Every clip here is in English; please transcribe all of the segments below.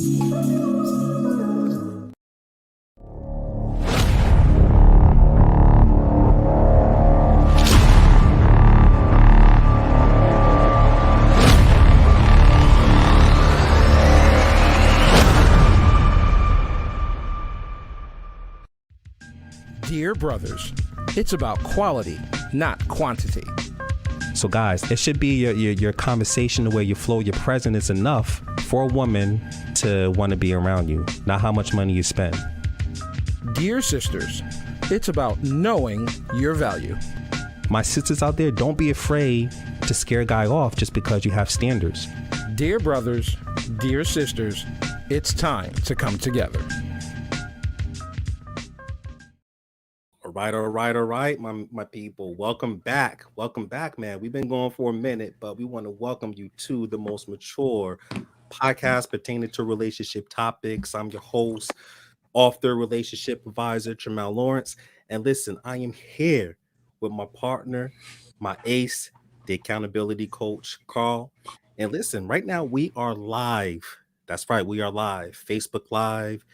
Dear brothers, it's about quality, not quantity. So guys, it should be your conversation, the way you flow, your presence is enough for a woman to want to be around you, not how much money you spend. Dear sisters, it's about knowing your value. My sisters out there, don't be afraid to scare a guy off just because you have standards. Dear brothers, dear sisters, it's time to come together. All right, my people. Welcome back, man. We've been going for a minute, but we want to welcome you to the most mature podcast pertaining to relationship topics. I'm your host, author, relationship advisor, Tremel Lawrence. And listen, I am here with my partner, my ace, the accountability coach, Carl. And listen, right now we are live. That's right, we are live. Facebook Live,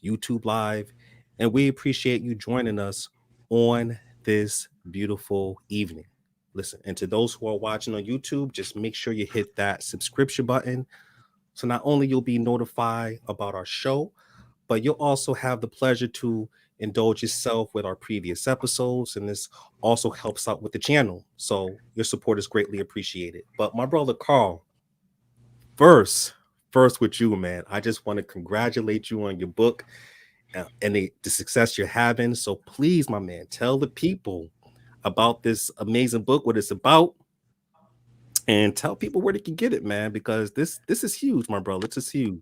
YouTube Live, and we appreciate you joining us on this beautiful evening. Listen, and to those who are watching on YouTube, just make sure you hit that subscription button. So not only you'll be notified about our show, but you'll also have the pleasure to indulge yourself with our previous episodes. And this also helps out with the channel. So your support is greatly appreciated. But my brother Carl, first with you, man, I just want to congratulate you on your book and the success you're having. So please, my man, tell the people about this amazing book, what it's about, and tell people where they can get it, man, because this is huge, my brother. This is huge.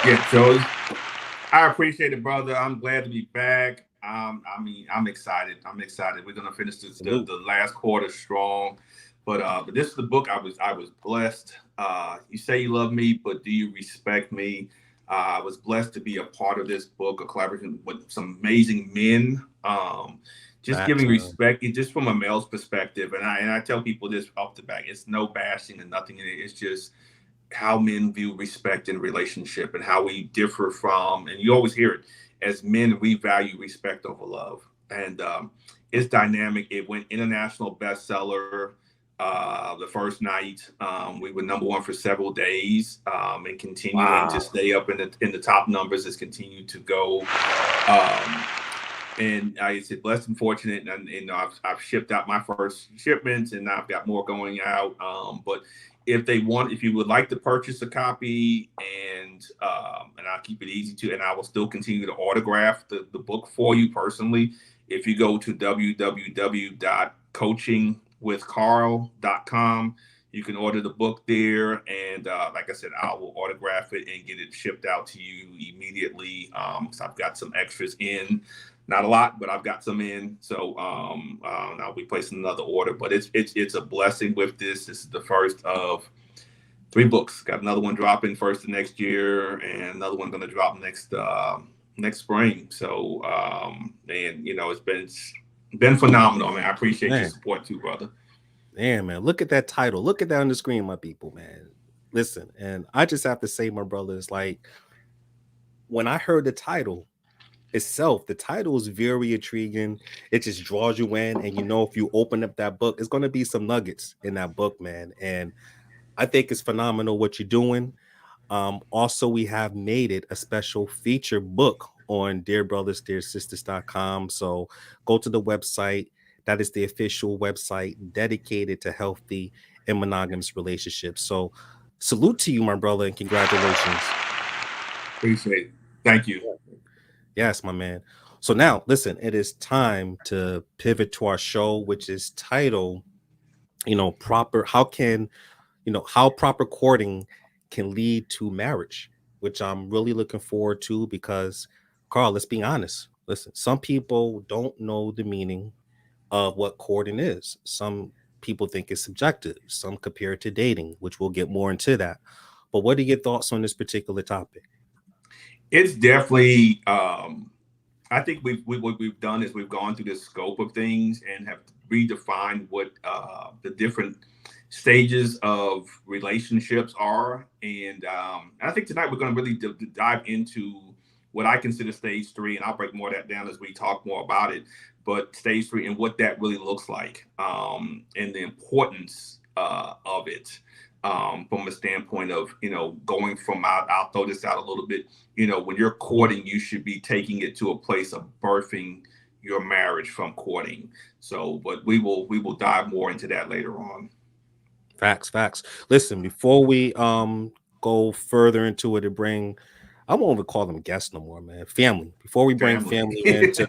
Yeah, so I appreciate it, brother. I'm glad to be back. I'm excited. We're gonna finish the last quarter strong. But this is the book I was blessed. You say you love me, but do you respect me? I was blessed to be a part of this book, a collaboration with some amazing men. Just giving respect, just from a male's perspective. And I tell people this off the back: it's no bashing and nothing in it. It's just how men view respect in relationship and how we differ from. And you always hear it as men: we value respect over love. And it's dynamic. It went international bestseller. The first night, we were #1 for several days, and continuing to stay up in the top numbers has continued to go. And I said, blessed and fortunate, and I've shipped out my first shipments, and I've got more going out. But if you would like to purchase a copy, and I'll keep it easy to, and I will still continue to autograph the book for you personally. If you go to www.coachingwithcarl.com, you can order the book there. And like I said, I will autograph it and get it shipped out to you immediately. So I've got some extras in, not a lot, but I've got some in. So I'll be placing another order. But it's a blessing with this. This is the first of 3 books. Got another one dropping first of next year, and another one going to drop next spring. So and it's been phenomenal. I mean, I appreciate your support too, brother. Damn, man, look at that title. Look at that on the screen, my people, man. Listen, and I just have to say, my brother, it's like when I heard the title itself, the title is very intriguing. It just draws you in, and if you open up that book, it's going to be some nuggets in that book, man. And I think it's phenomenal what you're doing. Also, we have made it a special feature book on dearbrothersdearsisters.com. So go to the website. That is the official website dedicated to healthy and monogamous relationships. So salute to you, my brother, and congratulations. Appreciate it. Thank you. Yes, my man. So now, listen, it is time to pivot to our show, which is titled, how proper courting can lead to marriage, which I'm really looking forward to because, Carl, let's be honest. Listen, some people don't know the meaning of what courting is. Some people think it's subjective. Some compare it to dating, which we'll get more into that. But what are your thoughts on this particular topic? It's definitely, I think what we've done is we've gone through the scope of things and have redefined what the different stages of relationships are. And I think tonight we're going to really dive into what I consider stage 3, and I'll break more of that down as we talk more about it. But stage 3 and what that really looks like, and the importance of it, from a standpoint of, going from I'll throw this out a little bit. When you're courting, you should be taking it to a place of birthing your marriage from courting. So, but we will dive more into that later on. Facts. Listen, before we go further into it, I won't even call them guests no more, man. Family. Before we bring family into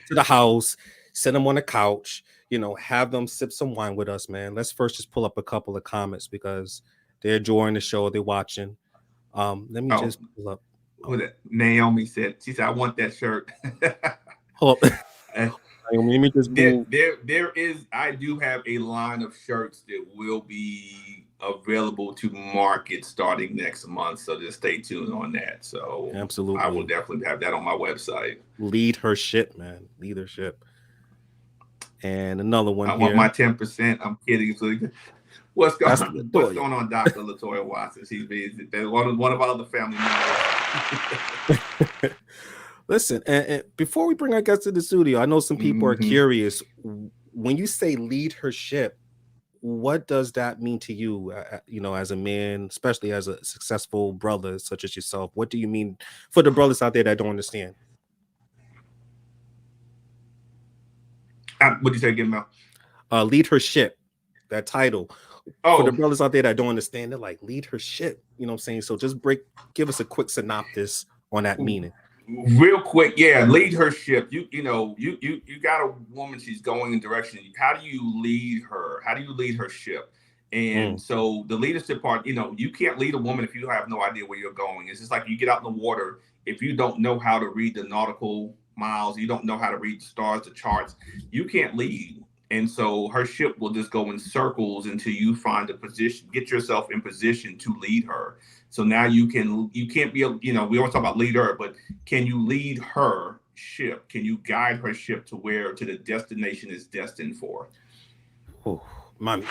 the house, sit them on the couch, have them sip some wine with us, man. Let's first just pull up a couple of comments because they're enjoying the show, they're watching. Let me just pull up. Naomi said, I want that shirt. Hold up. Let me just there is, I do have a line of shirts that will be available to market starting next month, so just stay tuned on that. So absolutely, I will definitely have that on my website. Lead her ship, man. Leadership. And another one. I want my 10%. I'm kidding. So what's going on, Dr. Latoya Watson? She's one of our other family members. Listen, and before we bring our guests to the studio, I know some people are curious. When you say lead her ship, what does that mean to you, as a man, especially as a successful brother such as yourself? What do you mean for the brothers out there that don't understand? What do you say again, Mel? Lead her ship, that title. For the brothers out there that don't understand, they're like, lead her ship. You know what I'm saying? So just give us a quick synopsis on that meaning. Real quick, yeah, lead her ship. You got a woman, she's going in direction. How do you lead her? How do you lead her ship? And so the leadership part, you can't lead a woman if you have no idea where you're going. It's just like you get out in the water. If you don't know how to read the nautical miles, you don't know how to read the stars, the charts, you can't lead. And so her ship will just go in circles until you find a position, get yourself in position to lead her. So now you can't be, we always talk about leader, but can you lead her ship? Can you guide her ship to the destination is destined for? Oh, mommy.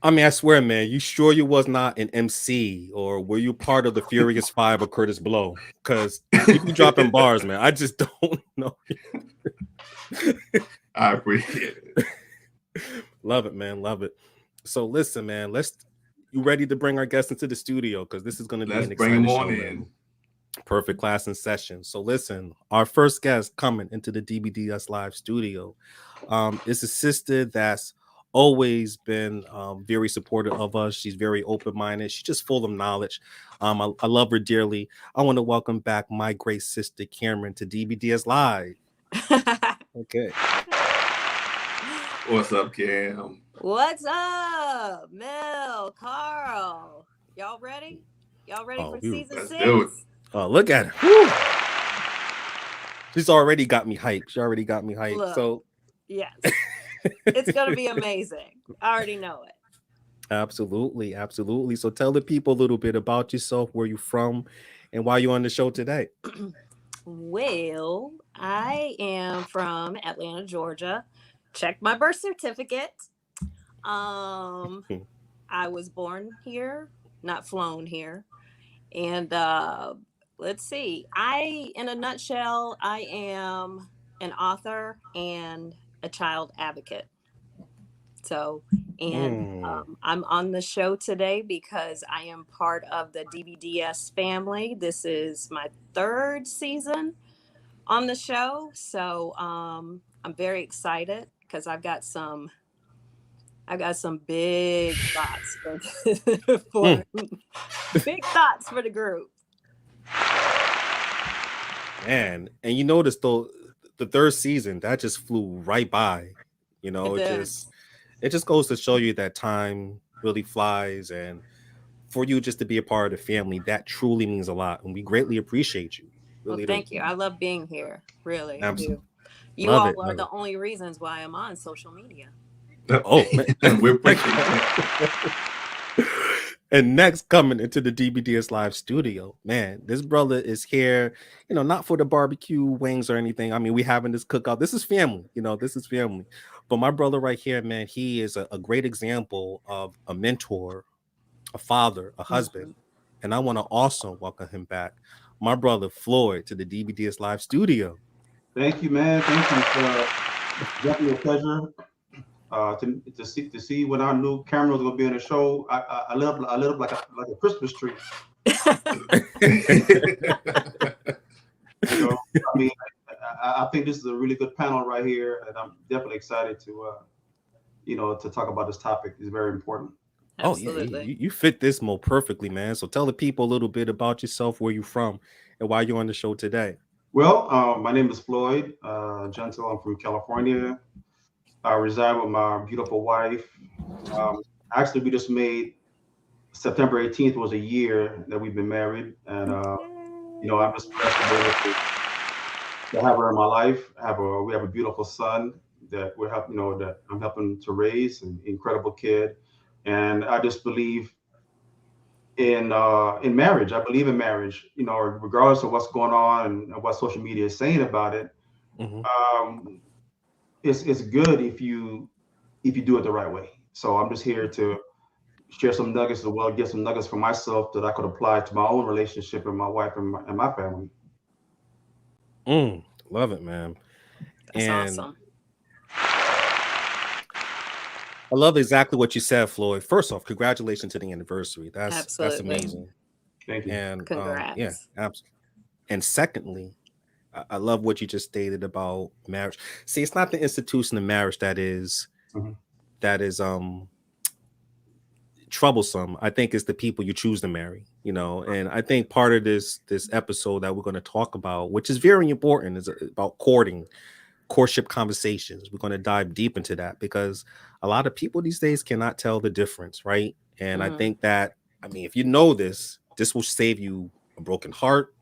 I mean, I swear, man, you sure you was not an MC, or were you part of the Furious Five or Curtis Blow? Because you be dropping bars, man. I just don't know. I appreciate it. Love it, man. Love it. So listen, man, you ready to bring our guests into the studio? Because this is going to be an exciting show, man. Perfect class in session. So listen, our first guest coming into the DBDS Live studio is a sister that's always been very supportive of us. She's very open-minded. She's just full of knowledge. I love her dearly. I want to welcome back my great sister Cameron to DBDS Live. Okay. What's up, Cam? What's up, Mel, Carl? Y'all ready? For season 6? Oh, look at her. Woo. She's already got me hyped. Look, so yes, it's gonna be amazing. I already know it. Absolutely. So tell the people a little bit about yourself, where you're from, and why you're on the show today. Well, I am from Atlanta, Georgia. Check my birth certificate. I was born here, not flown here. And let's see. In a nutshell, I am an author and a child advocate. So, I'm on the show today because I am part of the DBDS family. This is my 3rd season on the show. So, I'm very excited because I've got some big thoughts big thoughts for the group. Man, and you notice though, the 3rd season that just flew right by. It just goes to show you that time really flies, and for you just to be a part of the family, that truly means a lot, and we greatly appreciate you. Really, well, thank you. I love being here. Really, absolutely. I do. You all are the only reasons why I'm on social media. Oh, man. We're And next, coming into the DBDS Live studio, man, this brother is here, not for the barbecue wings or anything. I mean, we having this cookout. This is family, this is family. But my brother right here, man, he is a great example of a mentor, a father, a husband. And I want to also welcome him back, my brother Floyd, to the DBDS Live studio. Thank you, man. Thank you. Definitely a pleasure to see when our new cameras will be in the show. I lit up like a Christmas tree. You know, I mean, I think this is a really good panel right here, and I'm definitely excited to to talk about this topic. It's very important. Absolutely. Oh yeah, you fit this mold perfectly, man. So tell the people a little bit about yourself, where you're from, and why you're on the show today. Well, my name is Floyd Gentle. I'm from California. I reside with my beautiful wife. Actually, we just made September 18th was a year that we've been married, and I'm just blessed to be able to have her in my life. We have a beautiful son that we're helping, that I'm helping to raise, an incredible kid, and I just believe in marriage. I believe in marriage, regardless of what's going on and what social media is saying about it. Um, it's good if you do it the right way. So I'm just here to share some nuggets as well, get some nuggets for myself that I could apply to my own relationship and my wife and my family. Love it, man. That's And awesome. I love exactly what you said, Floyd. First off, congratulations to the anniversary. That's Absolutely. amazing. Thank you. And Congrats. yeah, absolutely. And secondly, I love what you just stated about marriage. See, it's not the institution of marriage that is Mhm. troublesome. I think it's the people you choose to marry, and I think part of this episode that we're going to talk about, which is very important, is about courtship conversations. We're going to dive deep into that because a lot of people these days cannot tell the difference, right? And I think that, if you know this will save you a broken heart.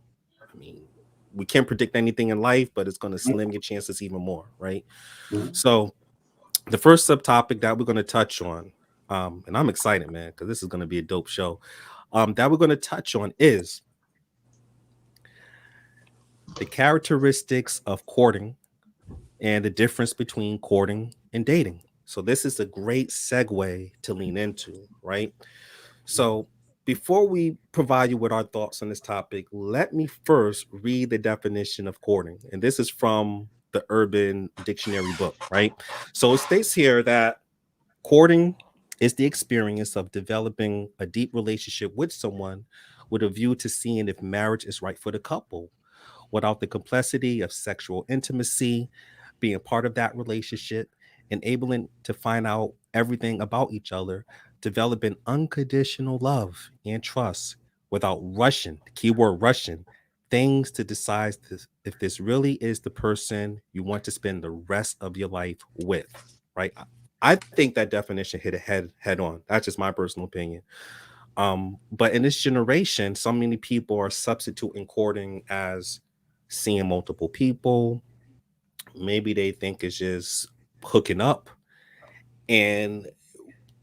We can't predict anything in life, but it's going to slim your chances even more, right? Mhm. So the first subtopic that we're going to touch on, and I'm excited, man, because this is going to be a dope show, that we're going to touch on is the characteristics of courting and the difference between courting and dating. So this is a great segue to lean into, right? So before we provide you with our thoughts on this topic, let me first read the definition of courting. And this is from the Urban Dictionary book, right? So it states here that courting is the experience of developing a deep relationship with someone with a view to seeing if marriage is right for the couple without the complexity of sexual intimacy, being part of that relationship, enabling to find out everything about each other, developing unconditional love and trust without rushing, the keyword rushing, things to decide if this really is the person you want to spend the rest of your life with, right? I think that definition hit it head on. That's just my personal opinion. But in this generation, so many people are substituting courting as seeing multiple people. Maybe they think it's just hooking up. And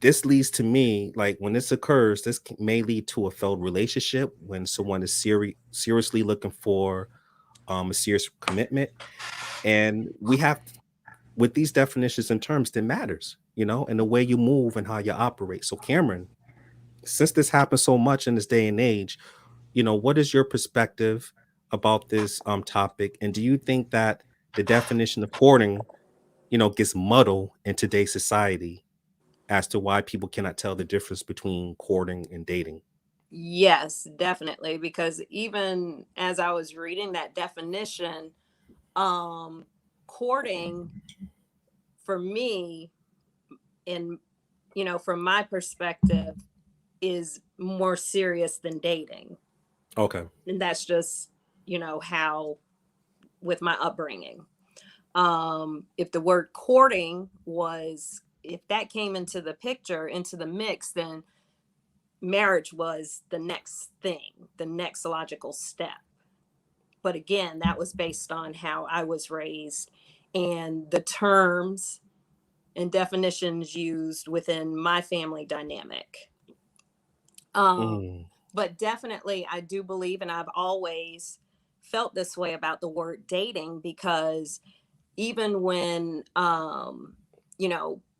this leads to me, like when this occurs, this may lead to a failed relationship when someone is seriously looking for a serious commitment. And we have, with these definitions and terms, that matters, and the way you move and how you operate. So Cameron, since this happens so much in this day and age, what is your perspective about this topic? And do you think that the definition of courting, gets muddled in today's society as to why people cannot tell the difference between courting and dating? Yes, definitely. Because even as I was reading that definition, courting for me, in from my perspective, is more serious than dating. Okay. And that's just, how with my upbringing. If the word courting if that came into the picture, into the mix, then marriage was the next thing, the next logical step. But again, that was based on how I was raised and the terms and definitions used within my family dynamic. But definitely, I do believe, and I've always felt this way about the word dating, because even when,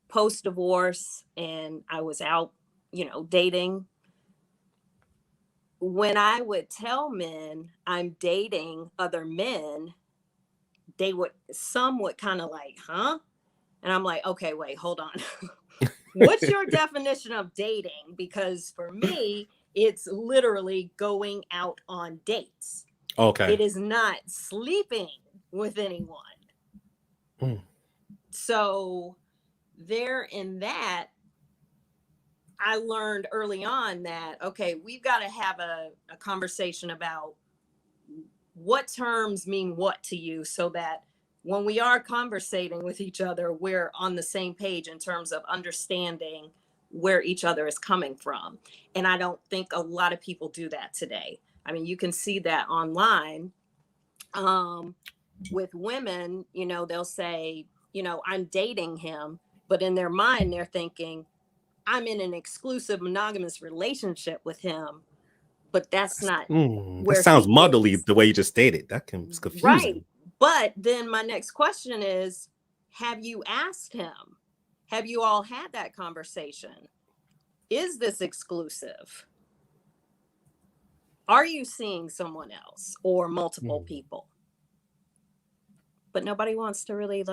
post divorce and I was out, dating. When I would tell men I'm dating other men, some would kind of like, huh? And I'm like, okay, wait, hold on. What's your definition of dating? Because for me, it's literally going out on dates. Okay. It is not sleeping with anyone. So there in that, I learned early on that, okay, we've got to have a conversation about what terms mean what to you, so that when we are conversating with each other, we're on the same page in terms of understanding where each other is coming from. And I don't think a lot of people do that today. I mean, you can see that online with women, they'll say, I'm dating him, but in their mind, they're thinking, I'm in an exclusive monogamous relationship with him, but that's not where that sounds he muddly is. the way you just stated. It's confusing. Right. But then my next question is, have you asked him? Have you all had that conversation? Is this exclusive? Are you seeing someone else or multiple people? But nobody wants to really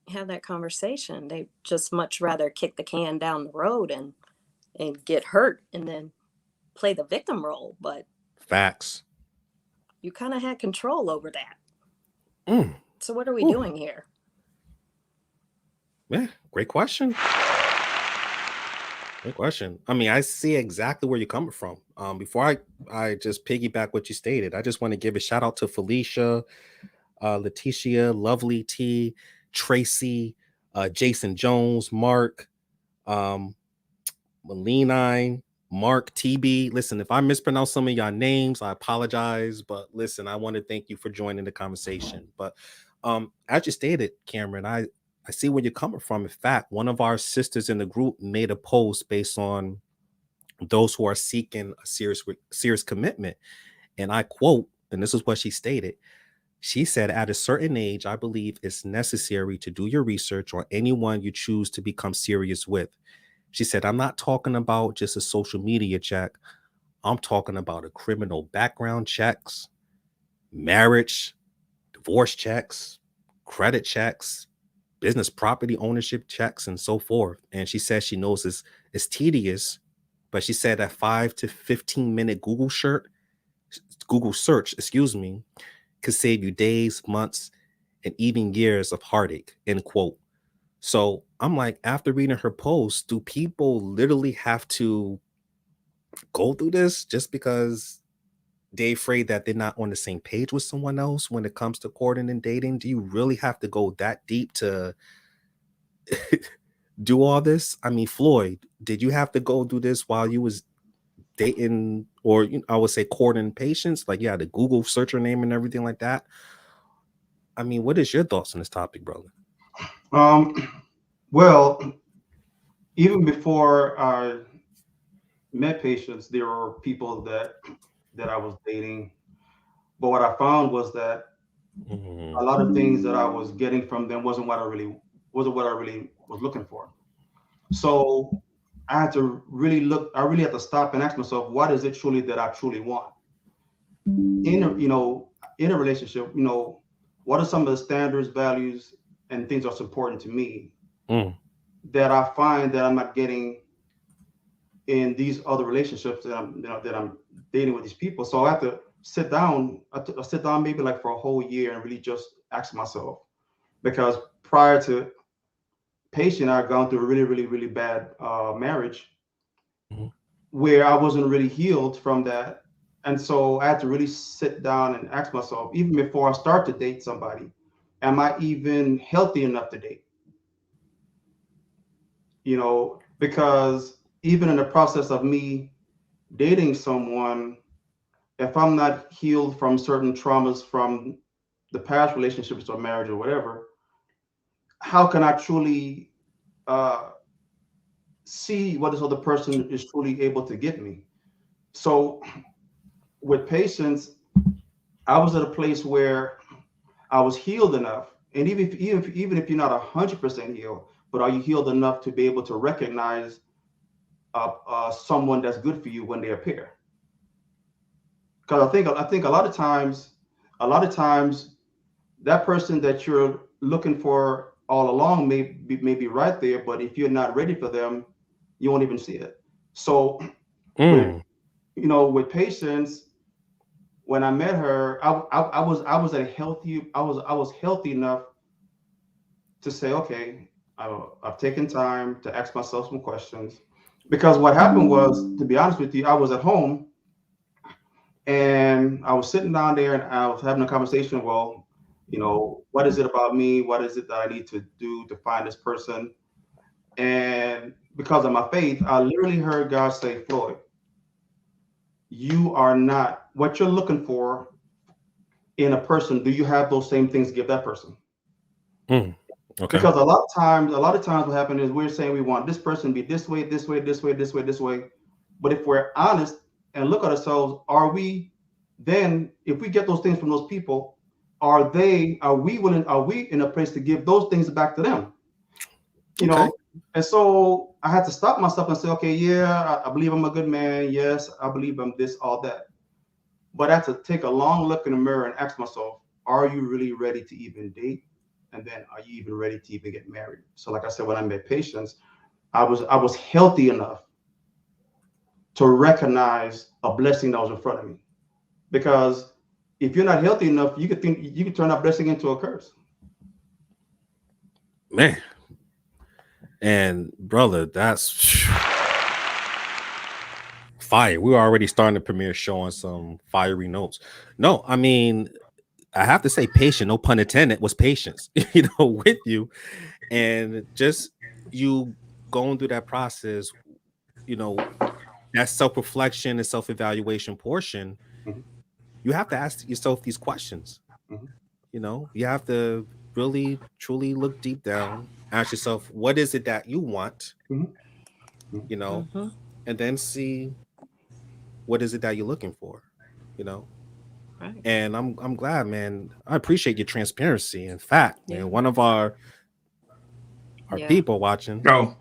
have that conversation. They just much rather kick the can down the road and get hurt and then play the victim role. But facts. You kind of had control over that. So what are we doing here? Yeah, great question. Great question. I mean, I see exactly where you're coming from. Before I just piggyback what you stated, I just want to give a shout out to Felicia, Letitia, Lovely T, Tracy, Jason Jones, Mark, Malinine, Mark, TB. Listen, if I mispronounce some of y'all names, I apologize. But listen, I want to thank you for joining the conversation. But as you stated, Cameron, I see where you're coming from. In fact, one of our sisters in the group made a post based on those who are seeking a serious commitment. And I quote, and this is what she stated. She said, at a certain age, I believe it's necessary to do your research on anyone you choose to become serious with. She said, I'm not talking about just a social media check. I'm talking about a criminal background checks, marriage, divorce checks, credit checks, business property ownership checks, and so forth. And she says she knows it's tedious, but she said that 5 to 15 minute Google search, could save you days, months, and even years of heartache, end quote. So I'm like, after reading her post, do people literally have to go through this just because they're afraid that they're not on the same page with someone else when it comes to courting and dating? Do you really have to go that deep to do all this? I mean, Floyd, did you have to go do this while you was dating, or I would say courting patients? Like, you had to Google search her name and everything like that. I mean, what is your thoughts on this topic, brother? Well, even before I met patients, there were people that I was dating. But what I found was that a lot of things that I was getting from them wasn't what I really was looking for. So I had to really look. I really had to stop and ask myself, what is it truly that I truly want in a relationship? What are some of the standards, values, and things that's important to me that I find that I'm not getting in these other relationships that I'm dating with these people. So I have to sit down. I sit down maybe like for a whole year and really just ask myself, because prior to patient, I had gone through a really, really, really bad marriage where I wasn't really healed from that. And so I had to really sit down and ask myself, even before I start to date somebody, am I even healthy enough to date? Because even in the process of me dating someone, if I'm not healed from certain traumas from the past relationships or marriage or whatever, how can I truly see what this other person is truly able to give me? So with patience, I was at a place where I was healed enough, and even if you're not 100% healed, but are you healed enough to be able to recognize someone that's good for you when they appear? Because I think a lot of times that person that you're looking for all along may be right there, but if you're not ready for them, you won't even see it. So with Patience, when I met her, I was healthy enough to say, okay, I've taken time to ask myself some questions. Because what happened was, to be honest with you, I was at home and I was sitting down there and I was having a conversation. Well, what is it about me? What is it that I need to do to find this person? And because of my faith, I literally heard God say, Floyd, you are not what you're looking for in a person. Do you have those same things to give that person? Okay. Because a lot of times what happens is we're saying we want this person to be this way, this way, this way, this way, this way. But if we're honest and look at ourselves, are we then, if we get those things from those people, are we in a place to give those things back to them? And so I had to stop myself and say, okay, yeah, I believe I'm a good man. Yes, I believe I'm this, all that. But I had to take a long look in the mirror and ask myself, are you really ready to even date? And then are you even ready to even get married? So like I said, when I met Patience, I was healthy enough to recognize a blessing that was in front of me. Because if you're not healthy enough, you could turn that blessing into a curse. Man. And brother, that's fire. We were already starting the premiere showing some fiery notes. No, I mean, I have to say patient, no pun intended, was patience, with you. And just you going through that process, that self-reflection and self-evaluation portion, you have to ask yourself these questions. You have to really, truly look deep down, ask yourself, what is it that you want? And then see what is it that you're looking for, Right. And I'm glad, man. I appreciate your transparency. In fact, man, one of our people watching. From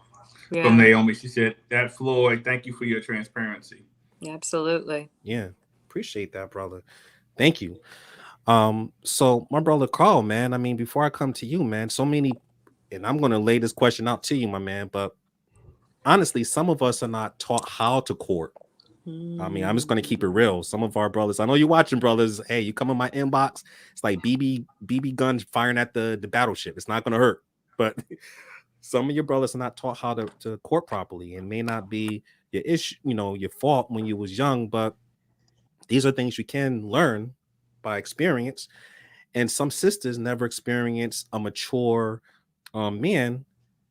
Naomi, she said, that Floyd, thank you for your transparency. Absolutely. Yeah, appreciate that, brother. Thank you. So my brother Carl, man, I mean, before I come to you, man, so many, and I'm going to lay this question out to you, my man, but honestly, some of us are not taught how to court. I mean, I'm just going to keep it real. Some of our brothers, I know you're watching, brothers. Hey, you come in my inbox, it's like BB guns firing at the battleship. It's not going to hurt. But some of your brothers are not taught how to court properly, and may not be your issue, your fault when you was young. But these are things you can learn by experience. And some sisters never experience a mature man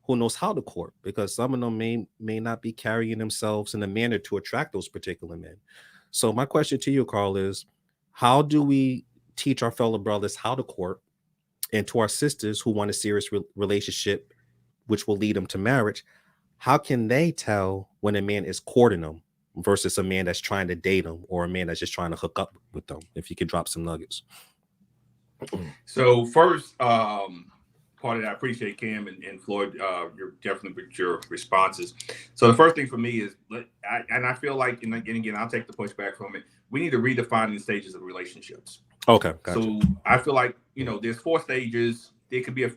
who knows how to court, because some of them may not be carrying themselves in a manner to attract those particular men. So my question to you, Carl, is how do we teach our fellow brothers how to court, and to our sisters who want a serious relationship, which will lead them to marriage, how can they tell when a man is courting them versus a man that's trying to date them, or a man that's just trying to hook up with them? If you could drop some nuggets. So first, part of that, I appreciate Cam and Floyd. You're definitely with your responses. So the first thing for me is, I feel like, and again, I'll take the pushback from it. We need to redefine the stages of relationships. Okay, gotcha. So I feel like, there's 4 stages. There could be a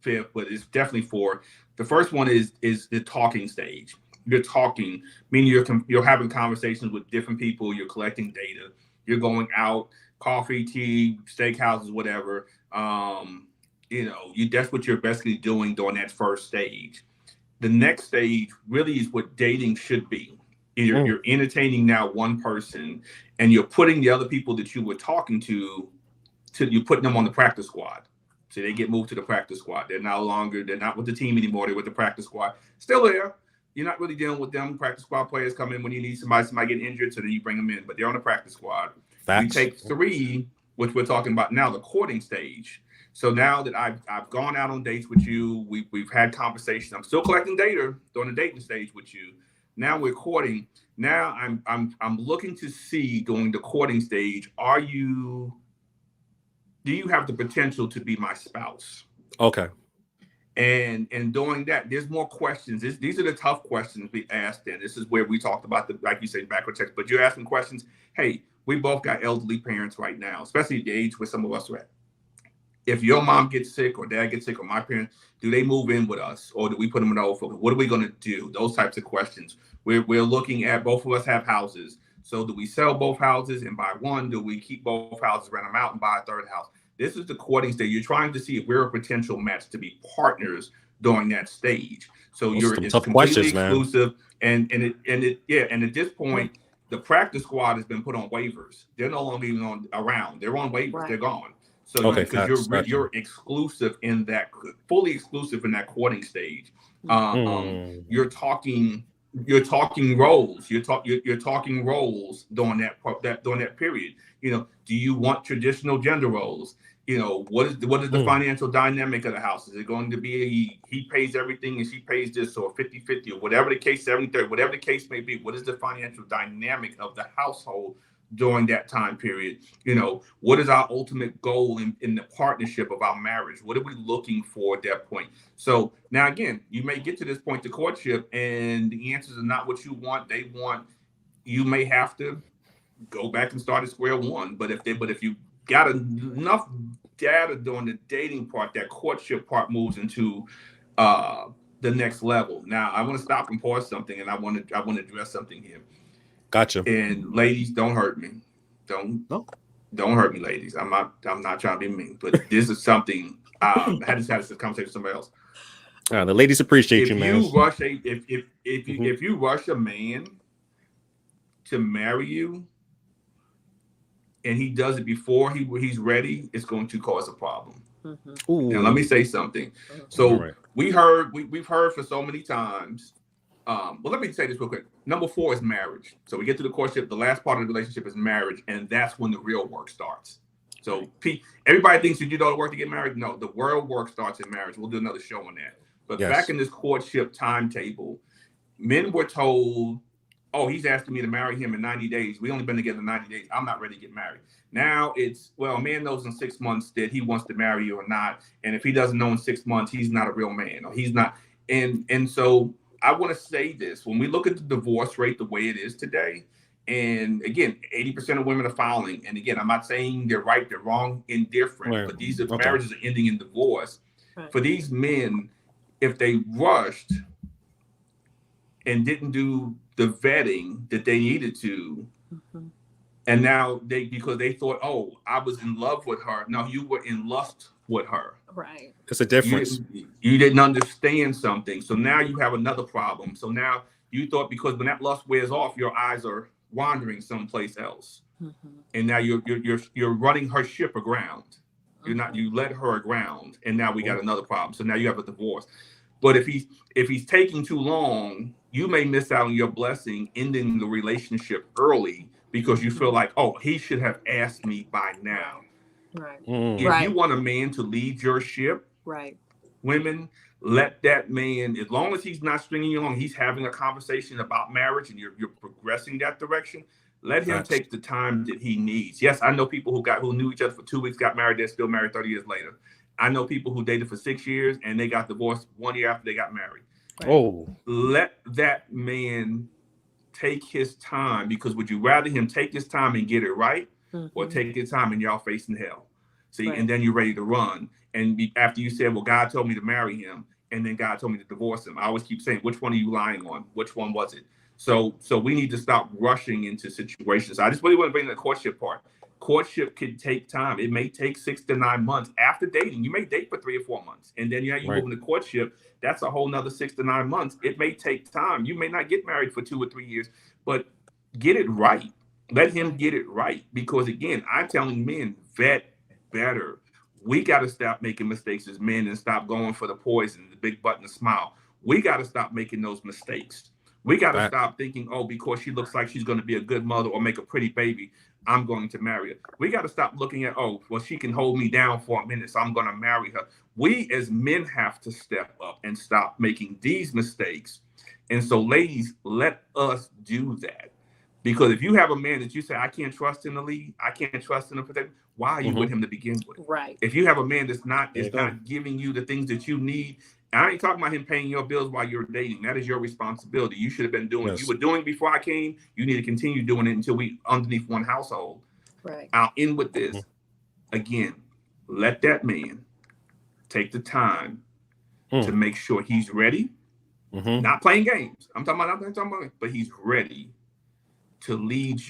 5th, but it's definitely 4. The first one is the talking stage. You're talking, meaning you're having conversations with different people. You're collecting data. You're going out, coffee, tea, steakhouses, whatever. That's what you're basically doing during that first stage. The next stage really is what dating should be. You're entertaining now one person, and you're putting the other people that you were talking to you're putting them on the practice squad. So they get moved to the practice squad. They're not with the team anymore. They're with the practice squad. Still there. You're not really dealing with them. Practice squad players come in when you need somebody get injured, so then you bring them in, but they're on the practice squad. Facts. We take 3, which we're talking about now, the courting stage. So now that I've gone out on dates with you, we've had conversations. I'm still collecting data during the dating stage with you. Now we're courting. Now I'm looking to see during the courting stage, do you have the potential to be my spouse? Okay. And doing that, there's more questions. These are the tough questions we asked, and this is where we talked about the, like you say, background checks. But you're asking questions. Hey, we both got elderly parents right now, especially the age where some of us are at. If your mom gets sick or dad gets sick or my parents, do they move in with us or do we put them in the old folks? What are we going to do? Those types of questions. We're looking at, both of us have houses. So do we sell both houses and buy one? Do we keep both houses, rent them out, and buy a third house? This is the courting stage. You're trying to see if we're a potential match to be partners during that stage. So Those it's some tough completely questions, man. exclusive. And at this point, the practice squad has been put on waivers. They're no longer even around. They're on waivers. Right. They're gone. So Okay, because you're exclusive in that, fully exclusive in that courting stage. You're talking roles. You're talking roles during that period. You know, do you want traditional gender roles? You know, what is the financial dynamic of the house? Is it going to be he pays everything and she pays this, or 50-50, or whatever the case, 70-30, whatever the case may be? What is the financial dynamic of the household during that time period? You know, what is our ultimate goal in the partnership of our marriage? What are we looking for at that point? So now again, you may get to this point to courtship and the answers are not what you want. They want, you may have to go back and start at square one. But if you got enough data during the dating part, that courtship part moves into the next level. Now I want to stop and pause something, and I want to address something here. Gotcha. And ladies, don't hurt me. Don't hurt me, ladies. I'm not trying to be mean, but this is something I had this conversation with somebody else. The ladies appreciate you, man. If you rush a man to marry you, and he does it before he's ready, it's going to cause a problem. Now let me say something. So we've heard for so many times. Well, let me say this real quick. Number 4 is marriage. So we get to the courtship. The last part of the relationship is marriage, and that's when the real work starts. So everybody thinks you do all the work to get married. No, the real work starts in marriage. We'll do another show on that. But back in this courtship timetable, men were told, oh, he's asking me to marry him in 90 days. We only been together 90 days. I'm not ready to get married. Now it's, well, a man knows in 6 months that he wants to marry you or not. And if he doesn't know in 6 months, he's not a real man, or he's not. And so I want to say this. When we look at the divorce rate the way it is today, and again, 80% of women are filing. And again, I'm not saying they're right, they're wrong, indifferent, but these marriages are ending in divorce. Right. For these men, if they rushed and didn't do the vetting that they needed to, and now because they thought, oh, I was in love with her. No, you were in lust with her. Right. It's a difference. You didn't understand something. So now you have another problem. So now you thought, because when that lust wears off, your eyes are wandering someplace else. And now you're running her ship aground. You let her aground, and now we got another problem. So now you have a divorce. But if he's taking too long, you may miss out on your blessing, ending the relationship early because you feel like, oh, he should have asked me by now. Right. If you want a man to lead your ship, women, let that man, as long as he's not stringing you along, he's having a conversation about marriage and you're progressing that direction, let him take the time that he needs. Yes, I know people who knew each other for 2 weeks, got married, they're still married 30 years later. I know people who dated for 6 years and they got divorced 1 year after they got married. Right. Oh, let that man take his time, because would you rather him take his time and get it right, or take his time and y'all facing hell? See, and then you're ready to run. And after you said, well, God told me to marry him, and then God told me to divorce him. I always keep saying, which one are you lying on? Which one was it? So we need to stop rushing into situations. I just really want to bring the courtship part. Courtship can take time. It may take 6 to 9 months after dating. You may date for 3 or 4 months, and then you move into courtship. That's a whole nother 6 to 9 months. It may take time. You may not get married for 2 or 3 years, but get it right. Let him get it right. Because again, I'm telling men, vet better. We got to stop making mistakes as men and stop going for the poison, the big button, the smile. We got to stop making those mistakes. We got to stop thinking, oh, because she looks like she's going to be a good mother or make a pretty baby, I'm going to marry her. We got to stop looking at, oh, well, she can hold me down for a minute, so I'm going to marry her. We as men have to step up and stop making these mistakes. And so, ladies, let us do that. Because if you have a man that you say, I can't trust in the lead, I can't trust in the protect, why are you with him to begin with? Right. If you have a man that's not giving you the things that you need, I ain't talking about him paying your bills while you're dating. That is your responsibility. You should have been doing. Yes. You were doing before I came. You need to continue doing it until we underneath one household. Right. I'll end with this. Again, let that man take the time to make sure he's ready. Not playing games. I'm talking about, but he's ready to lead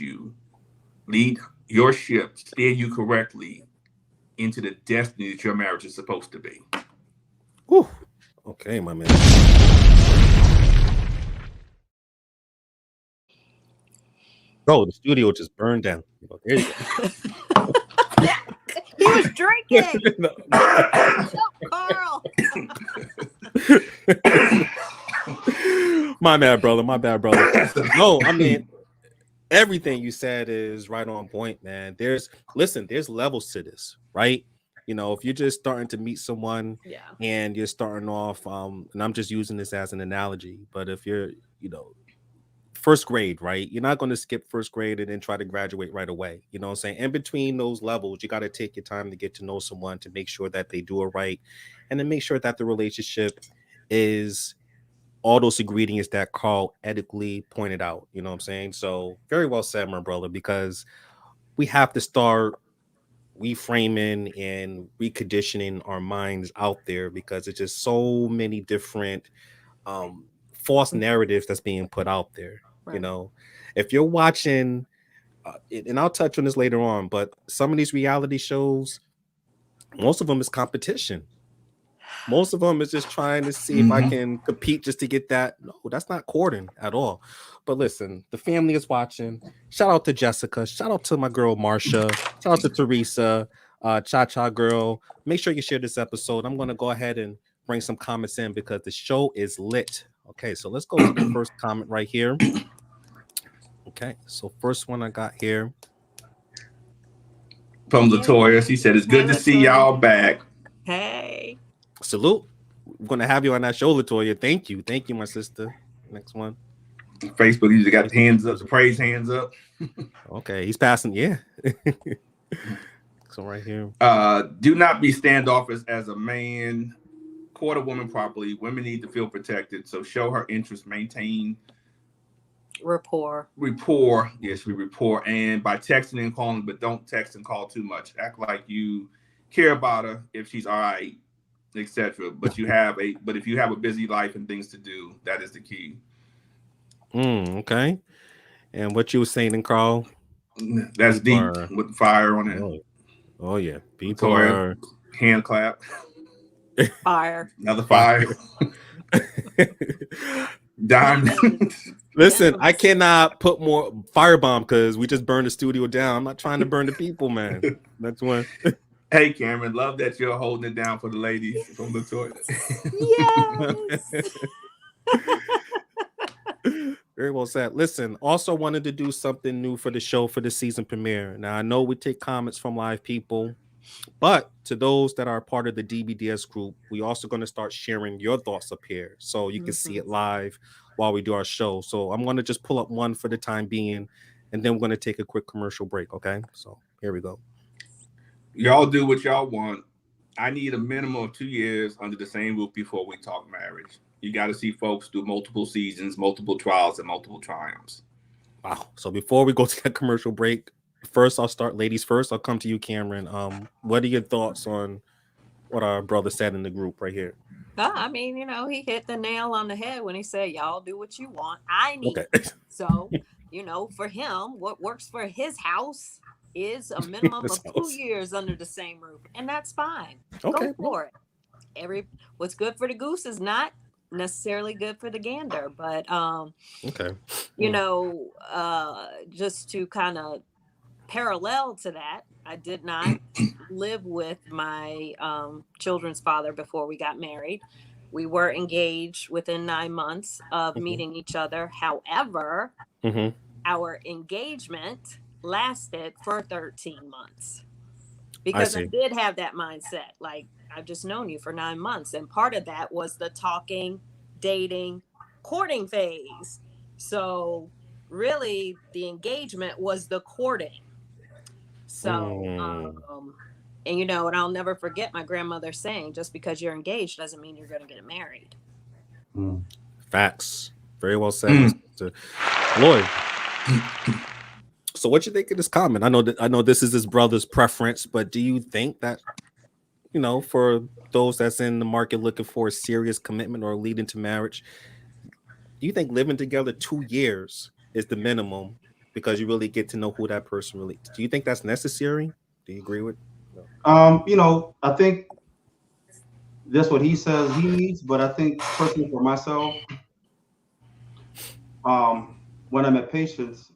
your ship, steer you correctly into the destiny that your marriage is supposed to be. Whew. Okay, my man. Oh, the studio just burned down. There you go. He was drinking. Carl. My bad, brother. No, I mean, everything you said is right on point, man. There's levels to this, right? You know, if you're just starting to meet someone and you're starting off, and I'm just using this as an analogy, but if you're, first grade, right? You're not going to skip first grade and then try to graduate right away. You know what I'm saying? In between those levels, you got to take your time to get to know someone, to make sure that they do it right, and then make sure that the relationship is all those ingredients that Carl ethically pointed out. You know what I'm saying? So very well said, my brother, because we have to start reframing and reconditioning our minds out there, because it's just so many different false narratives that's being put out there. Right. If you're watching, and I'll touch on this later on, but some of these reality shows, most of them is competition. Most of them is just trying to see if I can compete just to get that. No, that's not courting at all. But listen, the family is watching. Shout out to Jessica. Shout out to my girl Marsha. Shout out to Teresa, Cha girl. Make sure you share this episode. I'm going to go ahead and bring some comments in because the show is lit. Okay, so let's go to the first comment right here. Okay, so first one I got here from Latoya. She said, "It's good to see y'all back." Hey. Salute. We're going to have you on that show, Latoya. Thank you, my sister. Next one. Facebook, you got the hands up, the praise hands up. Okay, he's passing. Yeah. So right here. Do not be standoffish as a man. Court a woman properly. Women need to feel protected. So show her interest, maintain rapport. Yes, we rapport. And by texting and calling, but don't text and call too much. Act like you care about her if she's all right, etc. But if you have a busy life and things to do, that is the key. Okay. And what you were saying, Carl? That's deep with fire on it. Oh yeah. People Latoya, are hand clap. Fire. Another fire. Diamond. Listen, I cannot put more firebomb because we just burned the studio down. I'm not trying to burn the people, man. That's one. Hey, Cameron, love that you're holding it down for the ladies from the toilet. Yes. Very well said. Listen, also wanted to do something new for the show for the season premiere. Now, I know we take comments from live people, but to those that are part of the DBDS group, we also going to start sharing your thoughts up here so you can see it live while we do our show. So I'm going to just pull up one for the time being, and then we're going to take a quick commercial break. Okay, so here we go. Y'all do what y'all want. I need a minimum of 2 years under the same roof before we talk marriage. You got to see folks do multiple seasons, multiple trials, and multiple triumphs. Wow. So before we go to that commercial break, first I'll start ladies first. I'll come to you, Cameron. What are your thoughts on what our brother said in the group right here? I mean, he hit the nail on the head when he said, y'all do what you want. I need. Okay. So, for him, what works for his house is a minimum of 2 years under the same roof. And that's fine. Okay. Go for it. What's good for the goose is not necessarily good for the gander. But, just to kind of parallel to that, I did not live with my children's father before we got married. We were engaged within 9 months of meeting each other. However, our engagement lasted for 13 months because I did have that mindset. Like, I've just known you for 9 months. And part of that was the talking, dating, courting phase. So really the engagement was the courting. So And, you know, and I'll never forget my grandmother saying, just because you're engaged doesn't mean you're going to get married. Facts. Very well said, my sister. Lloyd. So what you think of this comment? I know this is his brother's preference, but do you think that, you know, for those that's in the market looking for a serious commitment or leading to marriage, do you think living together 2 years is the minimum because you really get to know who that person really is? Do you think that's necessary? Do you agree with? No. You know, I think that's what he says he needs, but I think personally for myself, when I met Patience,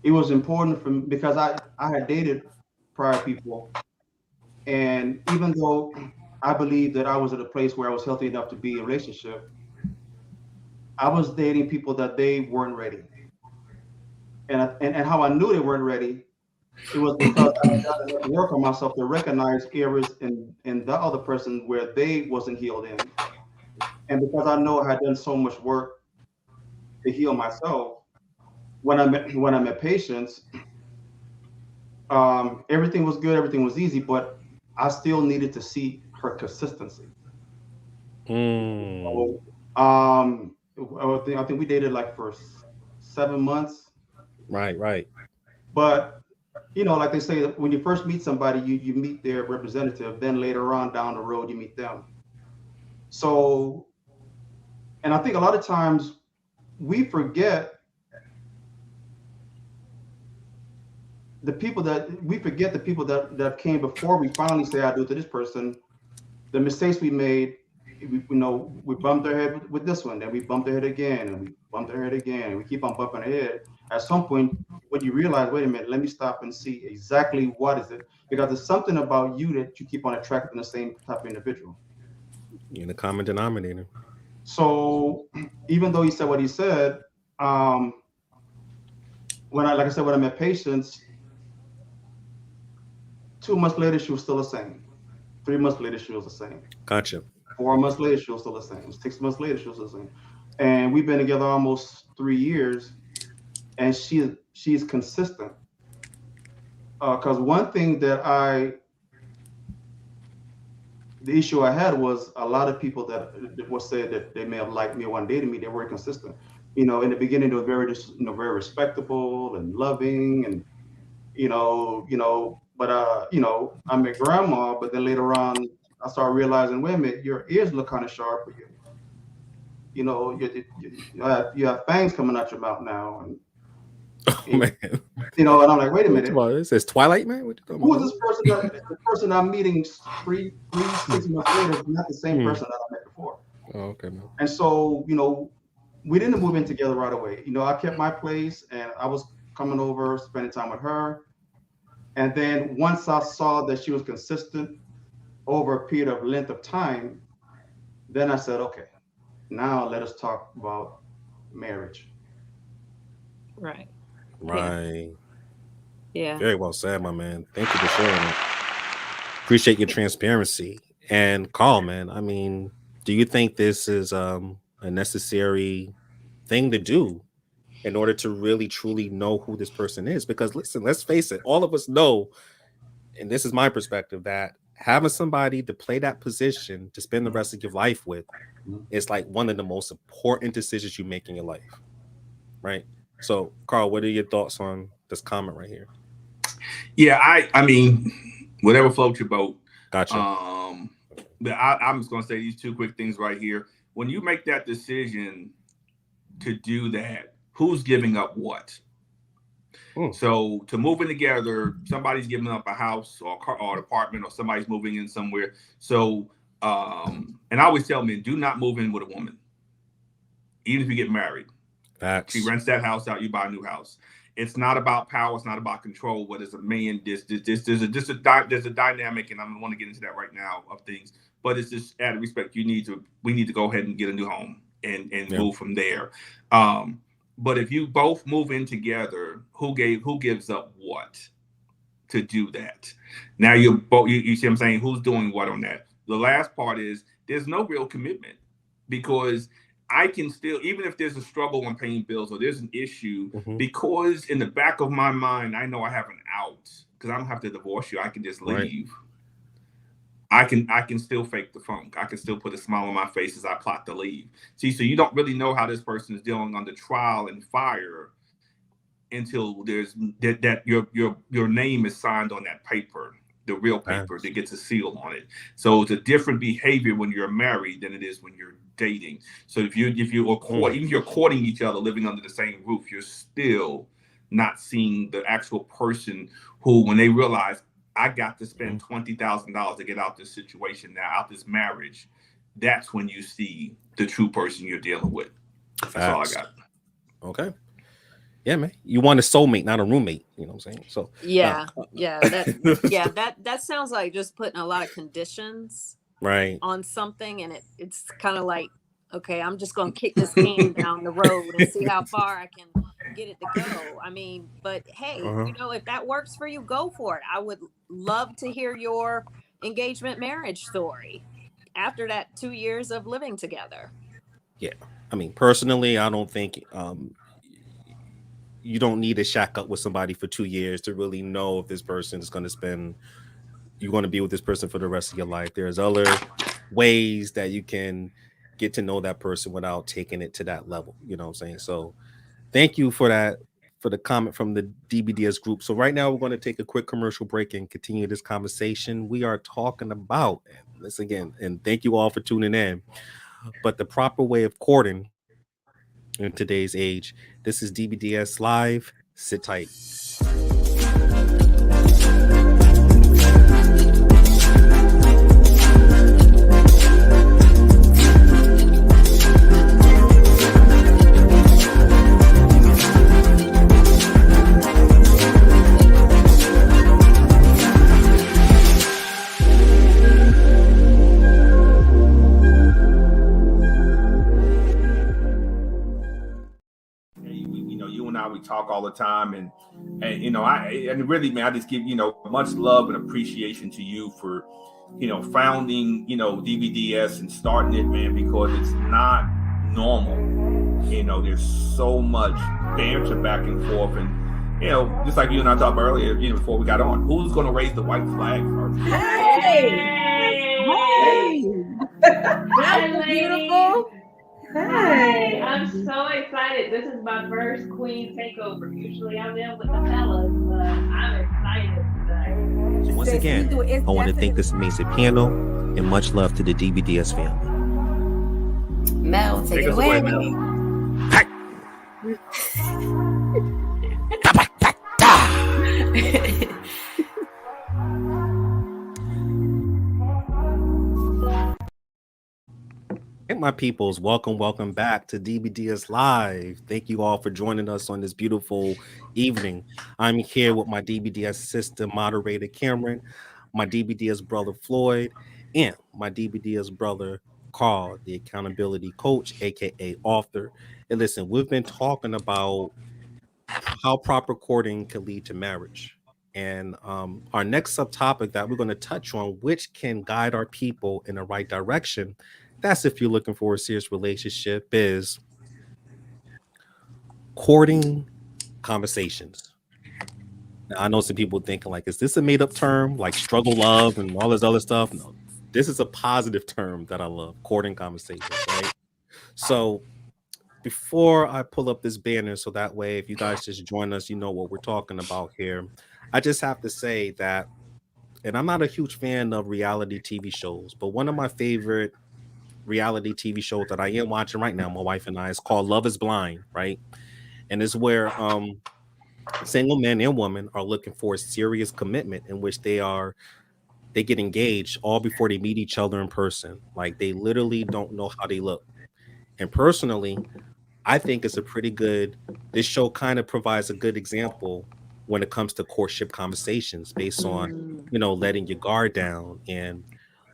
it was important for me because I had dated prior people, and even though I believe that I was at a place where I was healthy enough to be in a relationship, I was dating people that they weren't ready. And how I knew they weren't ready, it was because I had done enough work on myself to recognize areas in the other person where they wasn't healed in. And because I know I had done so much work to heal myself, when I met Patience, everything was good, everything was easy, but I still needed to see her consistency. So, I think we dated like for 7 months. Right. But you know, like they say, when you first meet somebody, you meet their representative. Then later on down the road, you meet them. So, and I think a lot of times we forget the people that came before we finally say I do to this person. The mistakes we made, we bumped our head with this one, then we bumped our head again, and we bumped our head again, and we keep on bumping our head. At some point, when you realize, wait a minute, let me stop and see exactly what is it, because there's something about you that you keep on attracting the same type of individual. You're the common denominator. So even though he said what he said, when I met Patience, 2 months later she was still the same. 3 months later she was the same. Gotcha. 4 months later she was still the same. 6 months later she was still the same. And we've been together almost 3 years, and she's consistent. Because one thing that the issue I had was a lot of people that was said that they may have liked me or wanted dated me, they weren't consistent. You know, in the beginning they were very respectable and loving, and but I met grandma, but then later on I started realizing, wait a minute, your ears look kind of sharp, but you have fangs coming out your mouth now, and Man. and I'm like, wait a minute, This is Twilight, man. What you who is this person? The person I'm meeting 6 months later is not the same person that I met before. Oh, okay, man. And so, we didn't move in together right away. I kept my place, and I was coming over, spending time with her. And then once I saw that she was consistent over a period of length of time, then I said, okay, now let us talk about marriage. Right. Yeah. Very well said, my man. Thank you for sharing it. Appreciate your transparency. And Carl, man, I mean, do you think this is a necessary thing to do in order to really truly know who this person is? Because listen, let's face it, all of us know, and this is my perspective, that having somebody to play that position to spend the rest of your life with is like one of the most important decisions you make in your life, right? So, Carl, what are your thoughts on this comment right here? Yeah, I mean, whatever floats your boat. Gotcha. But I'm just going to say these 2 quick things right here. When you make that decision to do that, who's giving up what? So to move in together, somebody's giving up a house or an apartment, or somebody's moving in somewhere. So, and I always tell men, do not move in with a woman, even if you get married. She rents that house out, you buy a new house. It's not about power, it's not about control. What is a man? There's a dynamic, and I don't want to get into that right now of things, but it's just out of respect. We need to go ahead and get a new home and move from there. But if you both move in together, who gives up what to do that? Now you see what I'm saying? Who's doing what on that? The last part is there's no real commitment, because I can still, even if there's a struggle on paying bills or there's an issue, because in the back of my mind, I know I have an out because I don't have to divorce you. I can just Right. leave. I can still fake the funk. I can still put a smile on my face as I plot to leave. See, so you don't really know how this person is dealing under trial and fire until there's that your name is signed on that paper, the real paper that gets a seal on it. So it's a different behavior when you're married than it is when you're dating. So if you are even if you're courting each other, living under the same roof, you're still not seeing the actual person who, when they realize I got to spend $20,000 to get out this situation now, out this marriage, that's when you see the true person you're dealing with. That's all I got. Okay. Yeah, man. You want a soulmate, not a roommate. You know what I'm saying? So that sounds like just putting a lot of conditions right on something, and it's kind of like, okay, I'm just gonna kick this can down the road and see how far I can get it to go. I mean, but hey, you know, if that works for you, go for it. I would love to hear your engagement marriage story after that 2 years of living together. Yeah. I mean, personally, I don't think you don't need to shack up with somebody for 2 years to really know if this person is going to spend, you're going to be with this person for the rest of your life. There's other ways that you can get to know that person without taking it to that level. You know what I'm saying? So thank you for that, for the comment from the DBDS group. So right now we're going to take a quick commercial break and continue this conversation. We are talking about this again, and thank you all for tuning in, but the proper way of courting in today's age. This is DBDS Live. Sit tight. We talk all the time, and you know, and really, man, I just give much love and appreciation to you for founding DBDS and starting it, man, because it's not normal. There's so much banter back and forth, and just like you and I talked about earlier, before we got on, who's going to raise the white flag first? Hey, that's beautiful. Hi, I'm so excited. This is my first queen takeover. Usually I'm in with the fellas, but I'm excited today. So once again, I want to thank this amazing panel and much love to the DBDS family. Mel, take it away. My peoples, welcome back to DBDS Live. Thank you all for joining us on this beautiful evening. I'm here with my DBDS sister moderator Cameron, my DBDS brother Floyd, and my DBDS brother Carl, the accountability coach, aka author. And listen, we've been talking about how proper courting can lead to marriage. And our next subtopic that we're going to touch on, which can guide our people in the right direction, that's if you're looking for a serious relationship, is courting conversations. Now, I know some people thinking like, is this a made-up term like struggle love and all this other stuff? No, this is a positive term that I love, courting conversations, right? So before I pull up this banner, so that way if you guys just join us, you know what we're talking about here. I just have to say that, and I'm not a huge fan of reality TV shows, but one of my favorite reality TV show that I am watching right now, my wife and I, is called Love is Blind, right? And it's where single men and women are looking for a serious commitment in which they get engaged all before they meet each other in person. Like they literally don't know how they look. And personally, I think it's this show kind of provides a good example when it comes to courtship conversations based on, letting your guard down and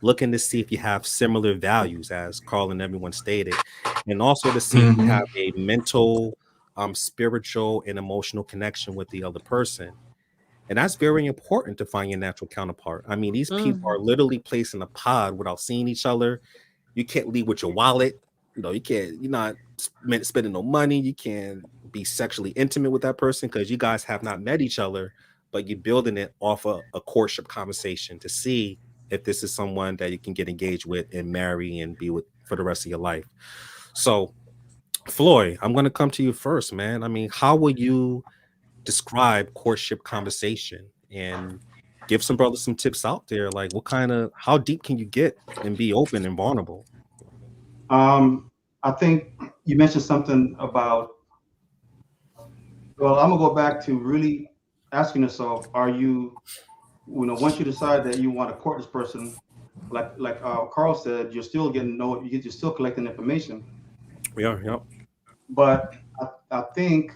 looking to see if you have similar values, as Carl and everyone stated, and also to see if you have a mental, spiritual, and emotional connection with the other person. And that's very important to find your natural counterpart. I mean, these people are literally placed in a pod without seeing each other. You can't leave with your wallet. You're not spending no money. You can't be sexually intimate with that person because you guys have not met each other, but you're building it off a courtship conversation to see if this is someone that you can get engaged with and marry and be with for the rest of your life. So, Floyd, I'm going to come to you first, man. I mean, how would you describe courtship conversation and give some brothers some tips out there? Like, how deep can you get and be open and vulnerable? I think you mentioned something about. Well, I'm gonna go back to really asking yourself: Are you, once you decide that you want to court this person, like Carl said, you're still getting know, you're still collecting information. Yeah, yeah. But I think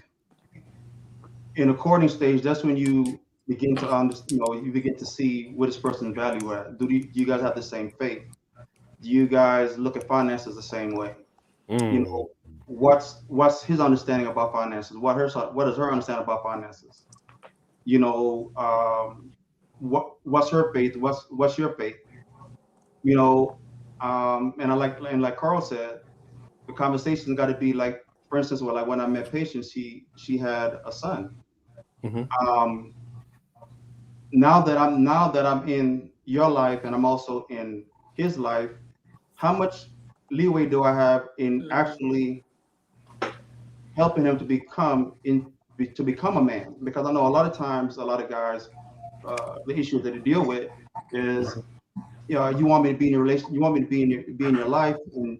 in a courting stage, that's when you begin to understand, you begin to see what this person's value at. Do you guys have the same faith? Do you guys look at finances the same way? Mm. What's his understanding about finances? What is her understanding about finances? What's her faith? What's your faith? And like Carl said, the conversation got to be like, for instance, well, like when I met Patience, she had a son. Mm-hmm. Now that I'm in your life and I'm also in his life, how much leeway do I have in actually helping him to become a man? Because I know a lot of times, a lot of guys, the issue that they deal with is, you want me to be in your relation, you want me to be in your life, and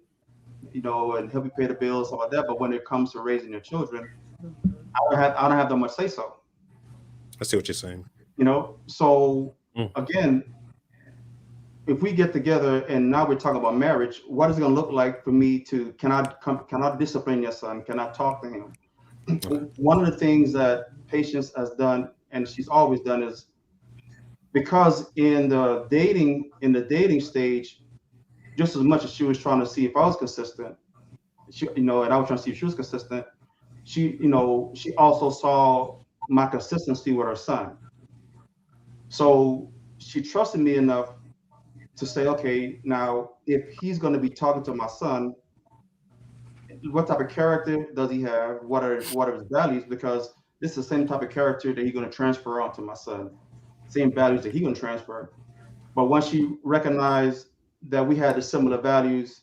and help you pay the bills, stuff like that. But when it comes to raising your children, I don't have that much say so. I see what you're saying. So again, if we get together and now we're talking about marriage, what is it going to look like for me to, can I discipline your son? Can I talk to him? One of the things that Patience has done, and she's always done, is because in the dating stage, just as much as she was trying to see if I was consistent, and I was trying to see if she was consistent, she also saw my consistency with her son. So she trusted me enough to say, okay, now if he's going to be talking to my son, what type of character does he have? What are his values? Because this is the same type of character that he's going to transfer onto my son, same values that he's going to transfer. But once she recognized that we had the similar values,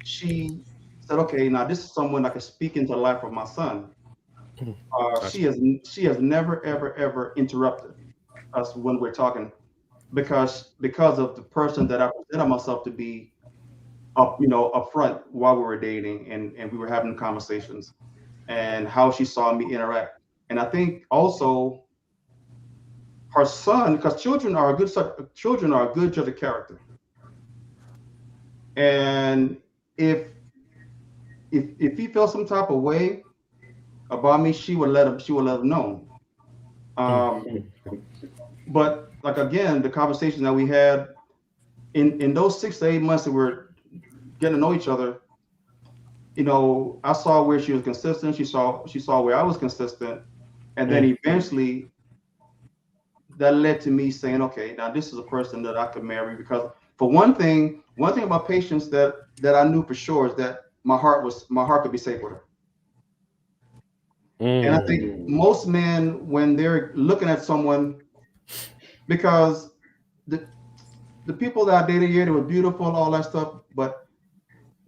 she said, okay, now this is someone that can speak into the life of my son. She has never ever interrupted us when we're talking, because of the person that I presented myself to be up front while we were dating and we were having conversations, and how she saw me interact. And I think also her son, because children are a good judge of character. And if he felt some type of way about me, she would let him know. But like, again, the conversation that we had in those 6 to 8 months that we're getting to know each other, I saw where she was consistent. She saw where I was consistent, and then eventually that led to me saying, okay, now this is a person that I could marry. Because for one thing about Patience that I knew for sure is that my heart could be safe with her. And I think most men, when they're looking at someone, because the people that I dated here, they were beautiful, all that stuff, but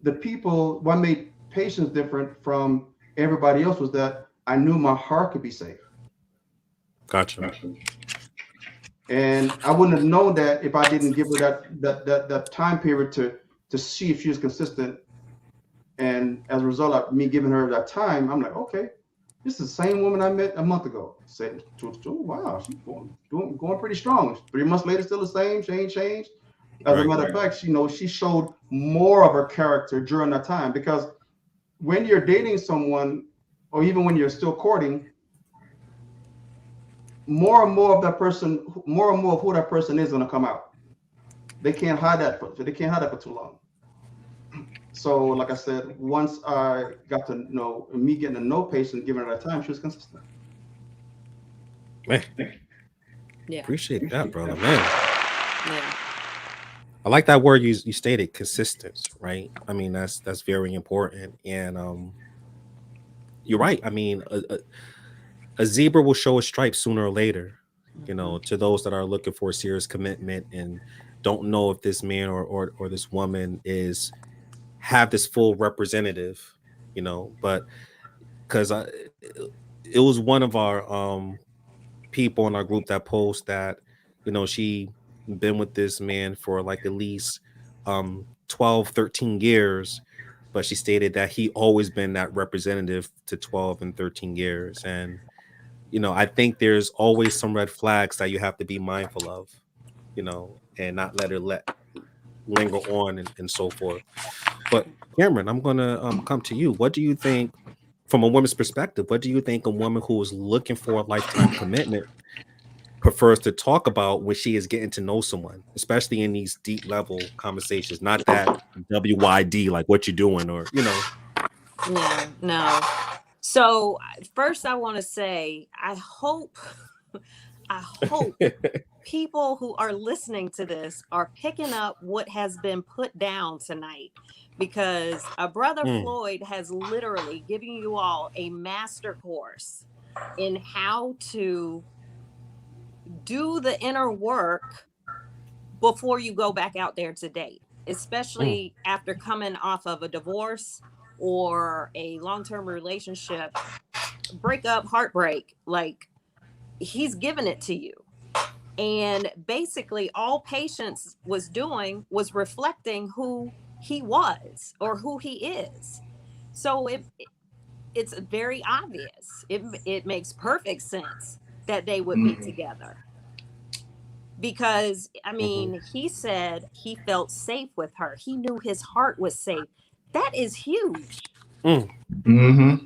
what made Patience different from everybody else was that I knew my heart could be safe. Gotcha. And I wouldn't have known that if I didn't give her that time period to see if she was consistent. And as a result of me giving her that time, I'm like, okay, this is the same woman I met a month ago. Said, oh, wow, she's going pretty strong. 3 months later, still the same. She ain't changed. As a matter of fact, she showed more of her character during that time. Because when you're dating someone, or even when you're still courting, more and more of who that person is going to come out. They can't hide that for too long. So, like I said, once I got to know, me getting to know Patience, giving her that time, she was consistent. Man, Yeah. Appreciate that, brother. Man, Yeah. I like that word you stated, consistent, right? I mean, that's very important. And you're right. I mean, a zebra will show a stripe sooner or later, you know, to those that are looking for a serious commitment and don't know if this man or this woman is have this full representative, you know. But because it was one of our people in our group that post that, you know, she been with this man for like at least 12 13 years, but she stated that he always been that representative to 12 and 13 years. And you know, I think there's always some red flags that you have to be mindful of, you know, and not let her linger on and so forth. But Cameron, I'm gonna come to you. What do you think from a woman's perspective? What do you think a woman who is looking for a lifetime commitment prefers to talk about when she is getting to know someone, especially in these deep level conversations, not that WYD, like what you doing, or you know. No. So first I want to say, I hope people who are listening to this are picking up what has been put down tonight, because a brother Floyd has literally given you all a master course in how to do the inner work before you go back out there to date, especially after coming off of a divorce or a long-term relationship, breakup, heartbreak. Like, he's giving it to you. And basically all Patience was doing was reflecting who he was or who he is. So it's very obvious. It makes perfect sense that they would be together. Because, I mean, he said he felt safe with her. He knew his heart was safe. That is huge. And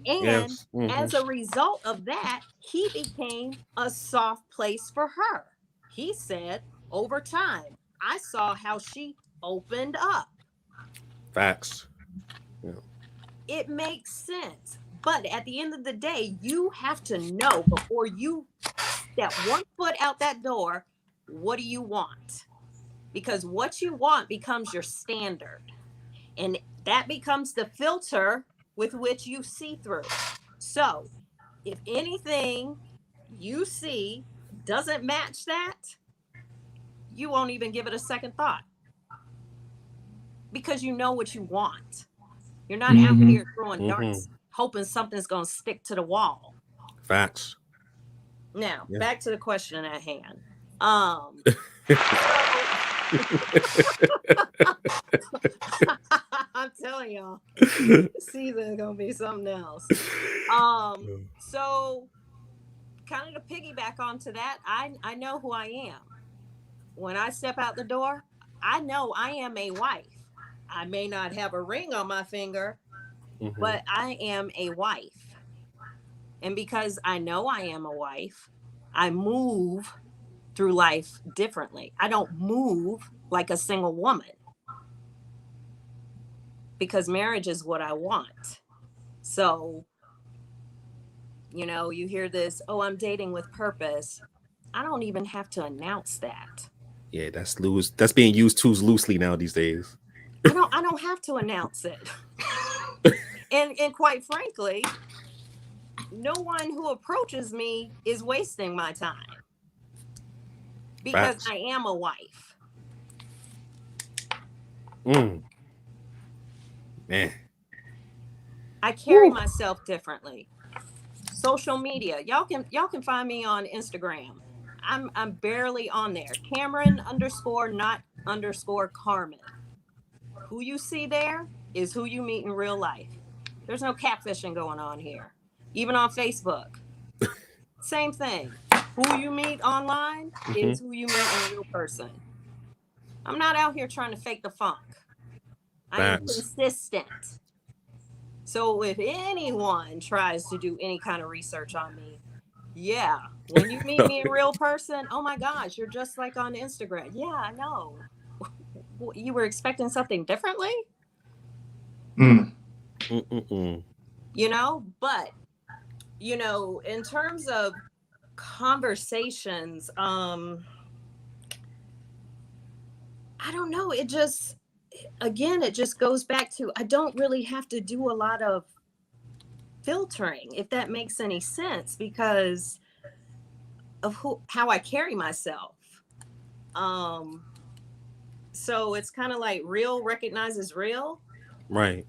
Yes. as a result of that, he became a soft place for her. He said, over time, I saw how she opened up. Facts. Yeah. It makes sense. But at the end of the day, you have to know before you step one foot out that door, what do you want? Because what you want becomes your standard. And that becomes the filter with which you see through. So if anything you see doesn't match that, you won't even give it a second thought. Because you know what you want. You're not out here throwing darts, hoping something's going to stick to the wall. Facts. Now, back to the question at hand. I'm telling y'all, this season is gonna be something else. So kind of to piggyback onto that, I know who I am. When I step out the door, I know I am a wife. I may not have a ring on my finger, but I am a wife. And because I know I am a wife, I move through life differently. I don't move like a single woman, because marriage is what I want. So, you know, you hear this, oh, I'm dating with purpose. I don't even have to announce that. Yeah, that's loose. That's being used too loosely now these days. I don't have to announce it. and quite frankly, no one who approaches me is wasting my time, because Facts. I am a wife. Man. I carry myself differently. Social media, y'all can find me on Instagram. I'm barely on there. Cameron _ not _ Carmen. Who you see there is who you meet in real life. There's no catfishing going on here. Even on Facebook, same thing. Who you meet online is who you meet in a real person. I'm not out here trying to fake the funk. I am consistent. So if anyone tries to do any kind of research on me, yeah, when you meet me in real person, oh my gosh, you're just like on Instagram. Yeah, I know. You were expecting something differently? You know, but, you know, in terms of conversations, I don't know. It just goes back to, I don't really have to do a lot of filtering, if that makes any sense, because of how I carry myself. So it's kind of like real recognizes real, Right.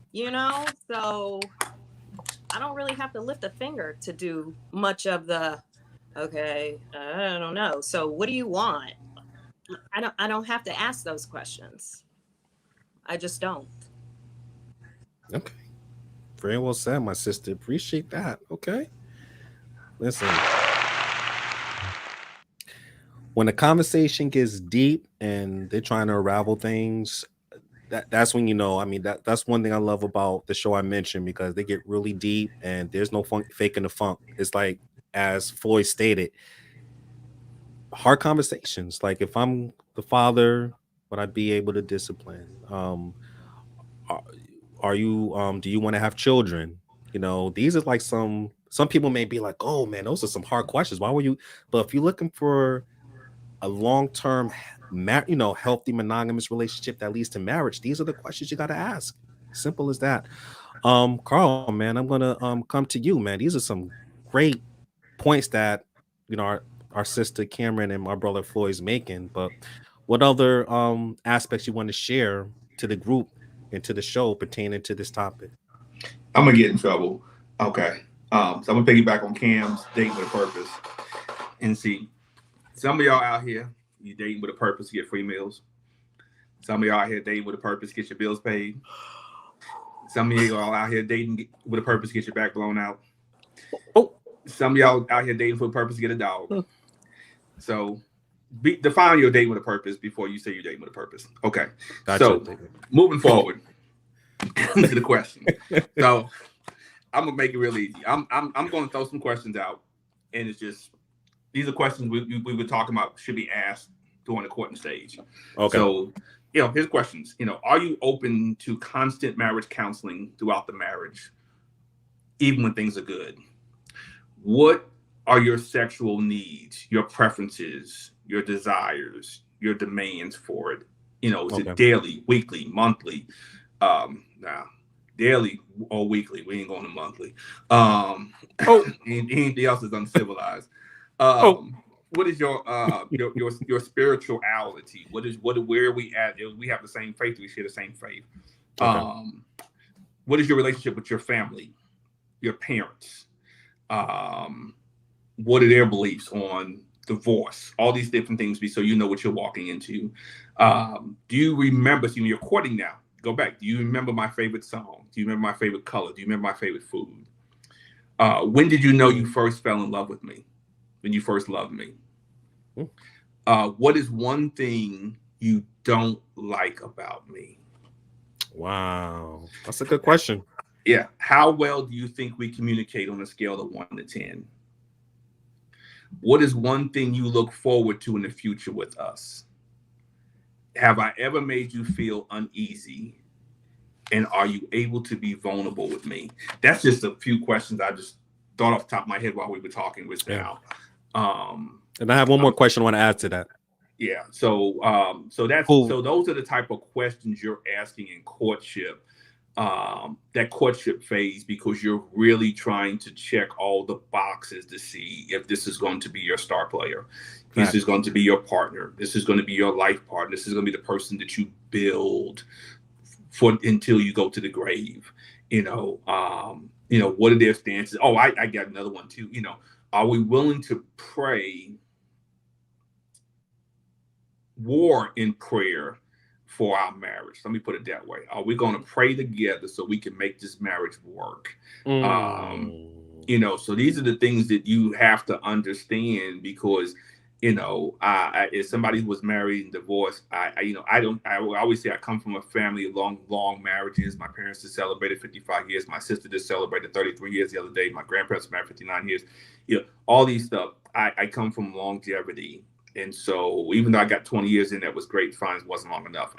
so I don't really have to lift a finger to do much of the, okay, I don't know. So what do you want? I don't have to ask those questions. I just don't. Okay. Very well said, my sister. Appreciate that. Okay. Listen, when the conversation gets deep and they're trying to unravel things, that's when I mean, that's one thing I love about the show I mentioned, because they get really deep and there's no faking the funk. It's like, as Floyd stated, hard conversations. Like, if I'm the father, would I be able to discipline? Are, are you do you want to have children? These are like some people may be like, oh man, those are some hard questions. Why were you? But if you're looking for a long-term, healthy monogamous relationship that leads to marriage, these are the questions you got to ask. Simple as that. Carl, man, I'm gonna come to you, man. These are some great points that our sister Cameron and my brother Floyd's making. But what other aspects you want to share to the group and to the show pertaining to this topic? I'm gonna get in trouble. Okay. So I'm gonna piggyback on Cam's dating with a purpose. And see, some of y'all out here, you dating with a purpose to get free meals. Some of y'all out here dating with a purpose to get your bills paid. Some of y'all out here dating with a purpose to get your back blown out. Oh, some of y'all out here dating for a purpose to get a dog. So define your date with a purpose before you say you're dating with a purpose. Okay. Gotcha. So moving forward to the question. So I'm gonna make it real easy. I'm gonna throw some questions out, and it's just these are questions we were talking about should be asked during the courting stage. Okay. So here's questions. Are you open to constant marriage counseling throughout the marriage, even when things are good? What are your sexual needs, your preferences, your desires, your demands for it? Is it daily, weekly, monthly? Daily or weekly. We ain't going to monthly. Anything else is uncivilized. What is your spirituality? Where are we at? We have the same faith. We share the same faith. What is your relationship with your family, your parents? What are their beliefs on divorce? All these different things, so you know what you're walking into. Do you remember? See, when you're courting now, go back. Do you remember my favorite song? Do you remember my favorite color? Do you remember my favorite food? When did you know you first fell in love with me? When you first loved me? What is one thing you don't like about me? Wow, that's a good question. Yeah. How well do you think we communicate on a scale of 1 to 10? What is one thing you look forward to in the future with us? Have I ever made you feel uneasy? And are you able to be vulnerable with me? That's just a few questions I just thought off the top of my head while we were talking with now. And I have one more question I want to add to that. Yeah. So those are the type of questions you're asking in courtship. That courtship phase, because you're really trying to check all the boxes to see if this is going to be your star player. This is going to be your partner. This is going to be your life partner. This is going to be the person that you build for until you go to the grave. What are their stances? Oh, I got another one too. Are we willing to pray war in prayer for our marriage? Let me put it that way. Are we going to pray together so we can make this marriage work? So these are the things that you have to understand, because as somebody who was married and divorced, I always say I come from a family of long marriages. My parents just celebrated 55 years. My sister just celebrated 33 years the other day. My grandparents married 59 years. All these stuff. I come from longevity. And so even though I got 20 years in, that was great. Fine, it wasn't long enough.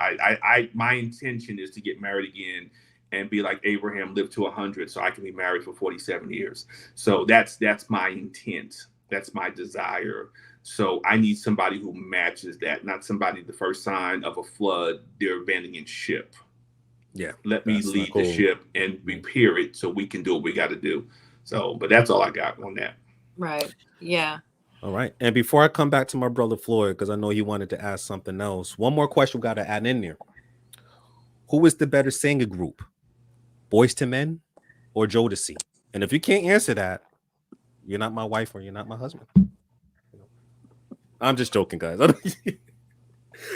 My intention is to get married again and be like Abraham, live to 100, so I can be married for 47 years. So that's my intent. That's my desire. So I need somebody who matches that, not somebody the first sign of a flood, they're abandoning ship. Yeah. Let me lead the ship and repair it so we can do what we got to do. So, but that's all I got on that. Right. Yeah. All right. And before I come back to my brother Floyd, because I know he wanted to ask something else, one more question we got to add in there. Who is the better singer group? Boys to Men or Jodeci? And if you can't answer that, you're not my wife or you're not my husband. I'm just joking, guys.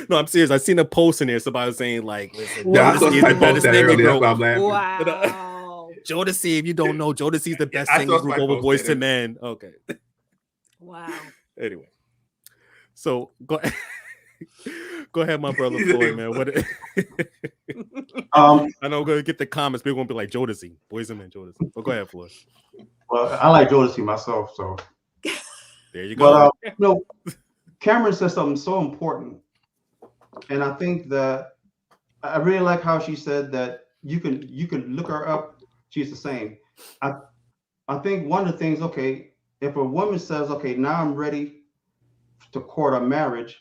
No, I'm serious. I seen a post in there. Somebody was saying like, listen, Yeah, I Jodeci saw is the somebody better post that singer earlier. That's group. why I'm laughing. Wow. Jodeci, if you don't know, Jodeci is the best I singer saw group somebody over post Boys that. to Men. Okay. Wow. Anyway, so go ahead, my brother Floyd, man. What? I know we're gonna get the comments. People gonna be like Jodeci, Boys to Men, Jodeci. But go ahead, Floyd. Well, I like Jodeci myself, so. There you go. But you know, Cameron said something so important, and I think that I really like how she said that you can look her up. She's the same. I think one of the things, okay, if a woman says, okay, now I'm ready to court a marriage,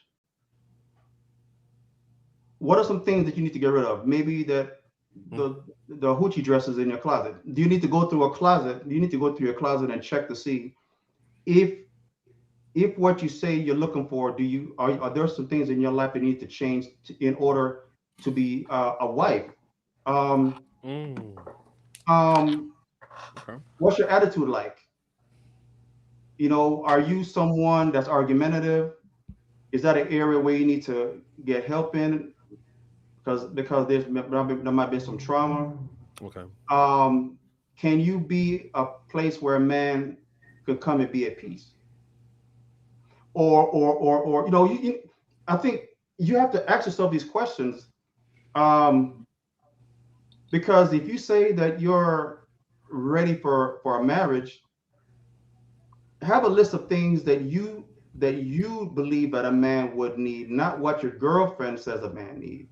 what are some things that you need to get rid of? Maybe that the hoochie dresses in your closet. Do you need to go through a closet? Do you need to go through your closet and check to see if what you say you're looking for, are there some things in your life that need to change in order to be a wife? What's your attitude like? You know, are you someone that's argumentative? Is that an area where you need to get help in? Because there might be some trauma. Okay. Can you be a place where a man could come and be at peace? Or you know, I think you have to ask yourself these questions, because if you say that you're ready for a marriage, have a list of things that you believe that a man would need, not what your girlfriend says a man needs.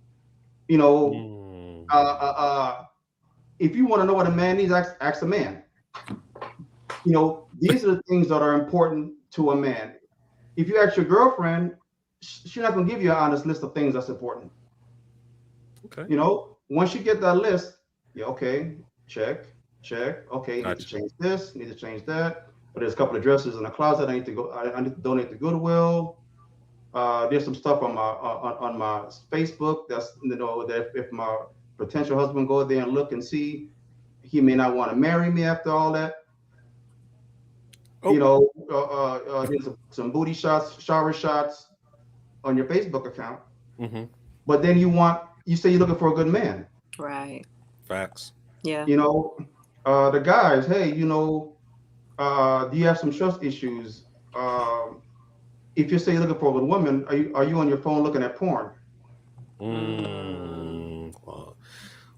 You know, if you want to know what a man needs, ask a man. You know, these are the things that are important to a man. If you ask your girlfriend, she's not going to give you an honest list of things that's important. Okay. You know, once you get that list, yeah, okay, check. Okay, you need to change this, need to change that. But there's a couple of dresses in the closet. I need to donate to Goodwill. There's some stuff on my Facebook that's, you know, that if my potential husband go there and look and see, he may not want to marry me after all that. You know, there's some booty shots, shower shots on your Facebook account. But then you say you're looking for a good man. Right. Facts. Yeah. You know, the guys, hey, you know, do you have some trust issues? If you say you're looking for a good woman, are you on your phone looking at porn?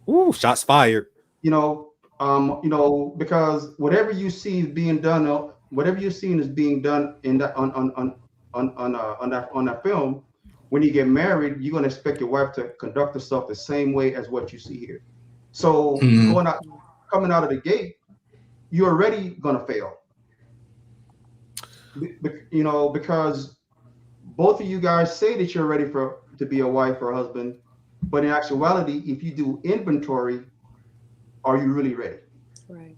Ooh, shots fired. You know, because whatever you see is being done, whatever you're seeing is being done in that on that film. When you get married, you're gonna expect your wife to conduct herself the same way as what you see here. So coming out of the gate, you're already gonna fail. You know, because both of you guys say that you're ready to be a wife or a husband, but in actuality, if you do inventory, are you really ready? Right.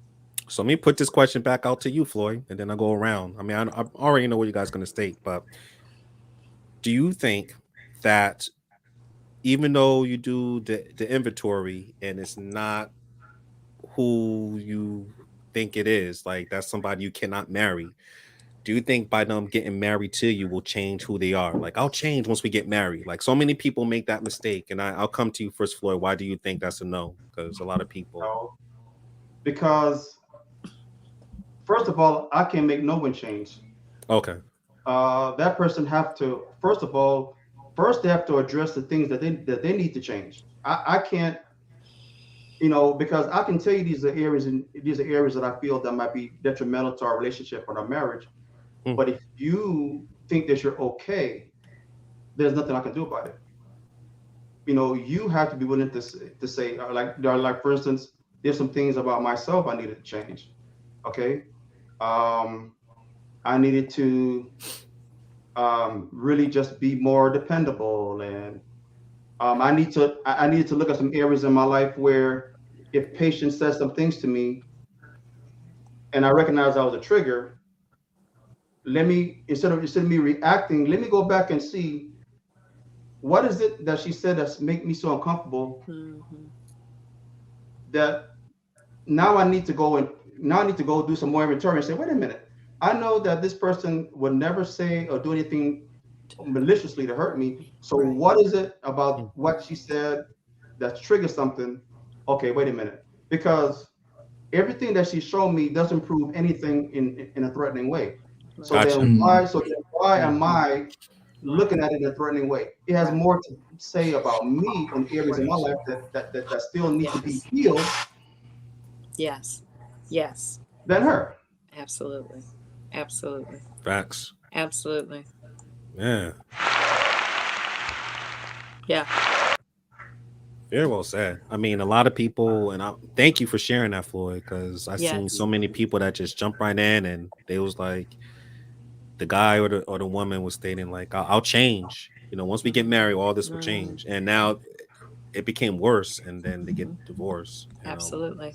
So let me put this question back out to you, Floyd, and then I'll go around. I mean, I already know what you guys are going to state, but do you think that even though you do the inventory and it's not who you think it is, like that's somebody you cannot marry, do you think by them getting married to you will change who they are? Like, I'll change once we get married. Like, so many people make that mistake, and I'll come to you first, Floyd. Why do you think that's a no? Because a lot of people. No, because first of all, I can make no one change. Okay. That person have to first they have to address the things that they need to change. I can't, you know, because I can tell you these are areas that I feel that might be detrimental to our relationship or our marriage. But if you think that you're okay, there's nothing I can do about it. You know, you have to be willing to say, like for instance, there's some things about myself I needed to change. Okay, I needed to really just be more dependable, and I needed to look at some areas in my life where if patient says some things to me, and I recognize I was a trigger, let me instead of me reacting, let me go back and see what is it that she said that's make me so uncomfortable that now I need to go do some more inventory and say, wait a minute, I know that this person would never say or do anything maliciously to hurt me. So what is it about what she said that triggers something? Okay, wait a minute, because everything that she showed me doesn't prove anything in a threatening way. So Gotcha. then why am I looking at it in a threatening way? It has more to say about me and areas in my life that still need to be healed Yes. Yes. than her. Absolutely. Absolutely. Facts. Absolutely. Yeah. Yeah. Very well said. I mean, a lot of people, and I thank you for sharing that, Floyd, because I've seen Yes. so many people that just jump right in, and they was like, the guy or the woman was stating like, I'll change. You know, once we get married, all this will change, and now it became worse, and then they get divorced. Absolutely.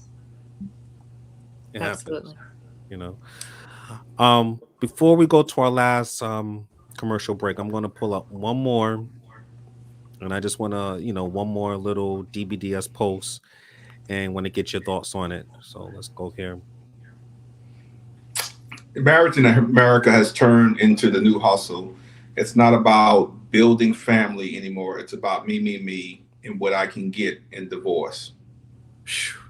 It Absolutely. happens. You know. Before we go to our last commercial break, I'm going to pull up one more. And I just want to, one more little DBDS post and want to get your thoughts on it. So let's go here. Marriage in America has turned into the new hustle. It's not about building family anymore. It's about me, and what I can get in divorce.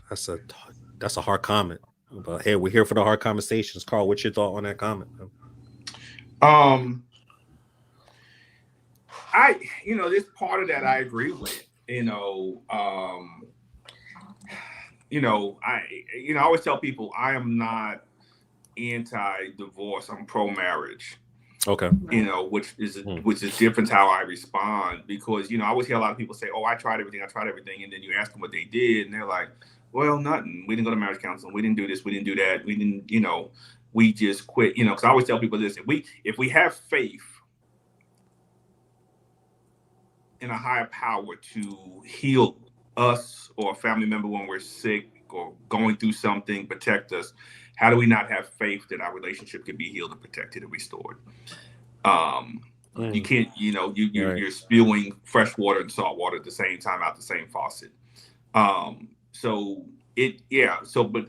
That's a hard comment. But hey, we're here for the hard conversations. Carl, what's your thought on that comment? This part of that I agree with. I always tell people I am not anti-divorce. I'm pro-marriage. Okay. Which is different how I respond, because I always hear a lot of people say, "Oh, I tried everything," and then you ask them what they did, and they're like, "Well, nothing. We didn't go to marriage counseling. We didn't do this. We didn't do that. We didn't. We just quit." Because I always tell people this: if we have faith in a higher power to heal us or a family member when we're sick or going through something, protect us, how do we not have faith that our relationship can be healed and protected and restored? You can't, you're spewing fresh water and salt water at the same time out the same faucet. But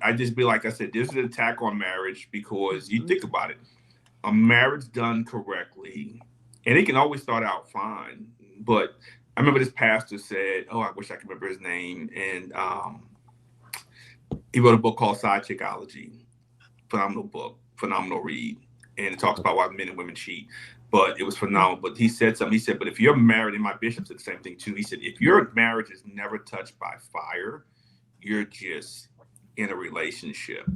I just be like I said, this is an attack on marriage, because you think about it, a marriage done correctly, and it can always start out fine. But I remember this pastor said, I wish I could remember his name, and he wrote a book called Side Chickology. Phenomenal book, phenomenal read, and it talks about why men and women cheat. But it was phenomenal. But he said something. He said, but if you're married, and my bishop said the same thing too. He said, if your marriage is never touched by fire, you're just in a relationship.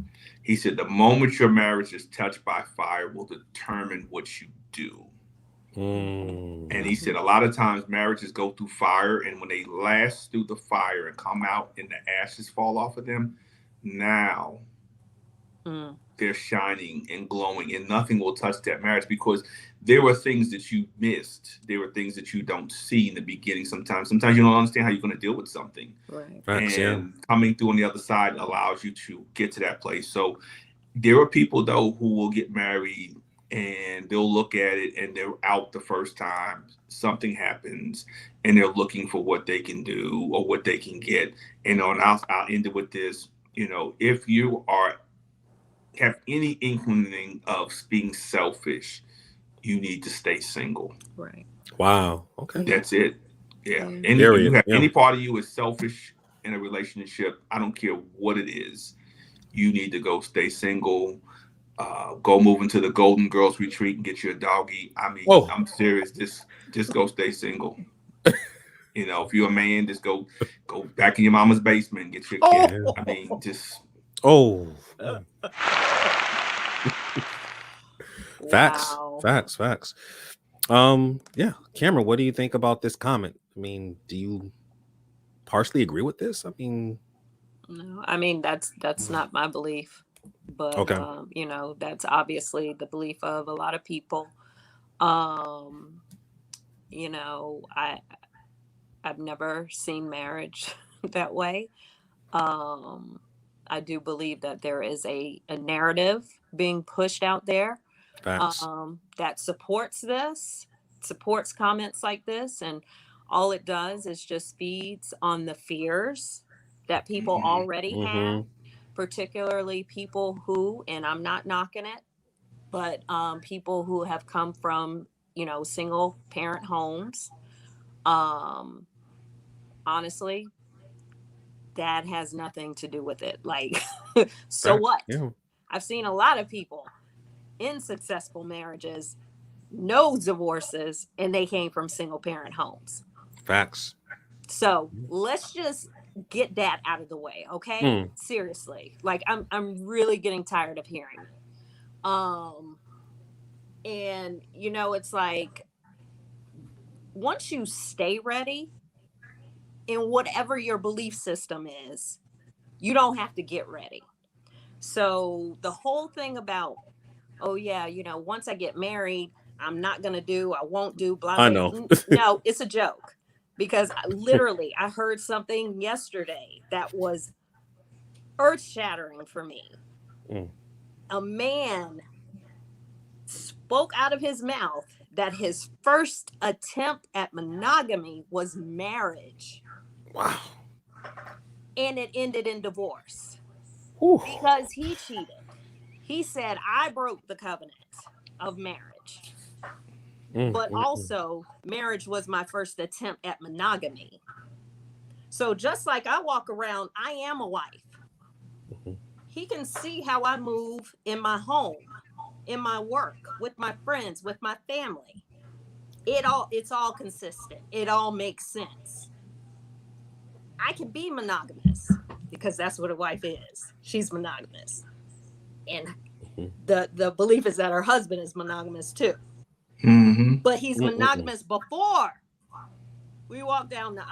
He said, the moment your marriage is touched by fire will determine what you do. And he said, a lot of times marriages go through fire, and when they last through the fire and come out and the ashes fall off of them, now they're shining and glowing, and nothing will touch that marriage, because there were things that you missed. There were things that you don't see in the beginning. Sometimes you don't understand how you're going to deal with something. Right. And coming through on the other side allows you to get to that place. So there are people, though, who will get married and they'll look at it and they're out the first time. Something happens and they're looking for what they can do or what they can get. And I'll end it with this. If you have any inkling of being selfish, you need to stay single. Right. Wow. Okay. That's it. Yeah. Any part of you is selfish in a relationship, I don't care what it is, you need to go stay single. Go move into the Golden Girls retreat and get you a doggy. I mean, I'm serious. Just go stay single. If you're a man, just go back in your mama's basement and get your kid. I mean, just. Facts. Wow. Facts. Yeah. Cameron, what do you think about this comment? I mean, do you partially agree with this? I mean, no, I mean, that's not my belief, but okay. That's obviously the belief of a lot of people. I've never seen marriage that way. I do believe that there is a narrative being pushed out there Facts. that supports this, supports comments like this. And all it does is just feeds on the fears that people already have, particularly people who, and I'm not knocking it, but people who have come from, single parent homes. Honestly, that has nothing to do with it. Like, so Facts. what? Yeah. I've seen a lot of people in successful marriages, no divorces, and they came from single parent homes. Facts. So let's just get that out of the way, okay? Seriously, like I'm really getting tired of hearing it. And it's like, once you stay ready in whatever your belief system is, you don't have to get ready. So the whole thing about, oh yeah, once I get married, I won't do, blah, blah. I know. No, it's a joke. Because I heard something yesterday that was earth-shattering for me. A man spoke out of his mouth that his first attempt at monogamy was marriage. Wow. And it ended in divorce. Whew. Because he cheated. He said, I broke the covenant of marriage. But also, marriage was my first attempt at monogamy. So just like I walk around, I am a wife. He can see how I move in my home, in my work, with my friends, with my family. It's all consistent. It all makes sense. I can be monogamous because that's what a wife is. She's monogamous. And the belief is that her husband is monogamous too. But he's monogamous before we walk down the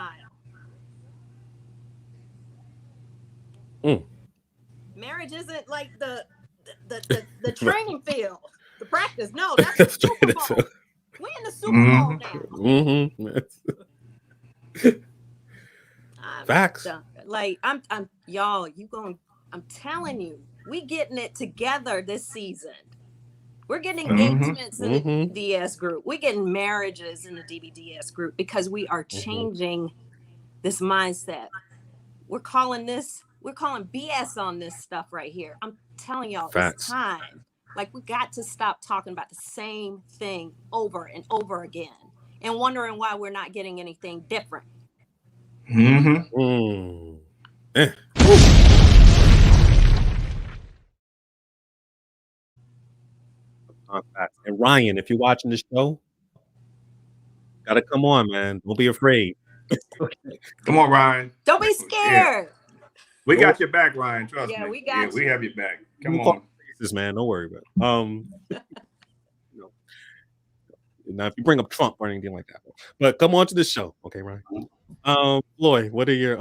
aisle. Marriage isn't like the training field, the practice. No, that's the Super Bowl. We're in the Super Bowl now. Facts. Like I'm y'all. I'm telling you, we getting it together this season. We're getting engagements in the DBDS group. We're getting marriages in the DBDS group because we are changing this mindset. We're calling BS on this stuff right here. I'm telling y'all, It's time. Like, we got to stop talking about the same thing over and over again and wondering why we're not getting anything different. And Ryan, if you're watching the show, gotta come on, man. Don't be afraid. Come on, Ryan. Don't be scared. We got your back, Ryan. Trust me. Yeah, we got you. We have your back. Come on. This man, don't worry about it. Now if you bring up Trump or anything like that. But come on to the show. Okay, Ryan. Floyd, what are your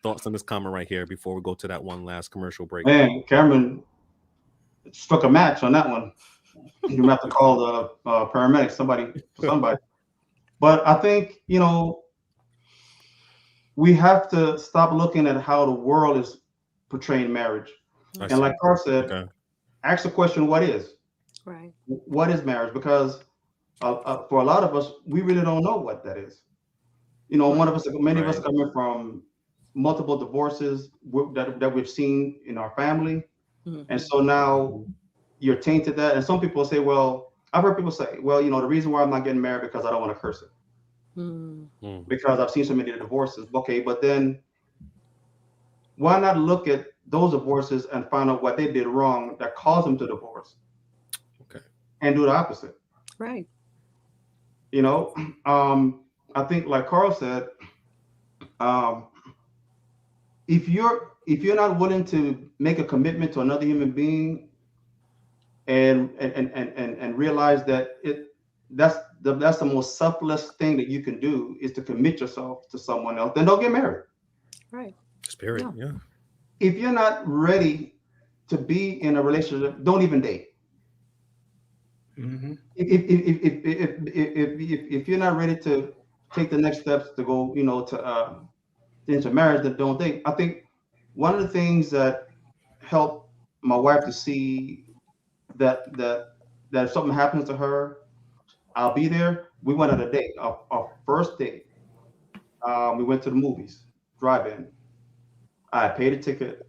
thoughts on this comment right here before we go to that one last commercial break? Man, Cameron struck a match on that one. You have to call the paramedics, somebody. But I think, we have to stop looking at how the world is portraying marriage. And like Carl said, ask the question, what is? Right. What is marriage? Because for a lot of us, we really don't know what that is. Many of us are coming from multiple divorces that we've seen in our family. And so now you're tainted that. And some people say, well, I've heard people say, well, the reason why I'm not getting married because I don't want to curse it. Because I've seen so many divorces. Okay, but then why not look at those divorces and find out what they did wrong that caused them to divorce? Okay. And do the opposite. Right. I think like Carl said, if you're not willing to make a commitment to another human being and realize that that's the most selfless thing that you can do is to commit yourself to someone else, then don't get married. Right. Spirit, yeah. If you're not ready to be in a relationship, don't even date. If you're not ready to take the next steps to go, into marriage, then don't date. I think one of the things that help my wife to see that if something happens to her, I'll be there. We went on a date, our first date. We went to the movies, drive-in. I paid a ticket,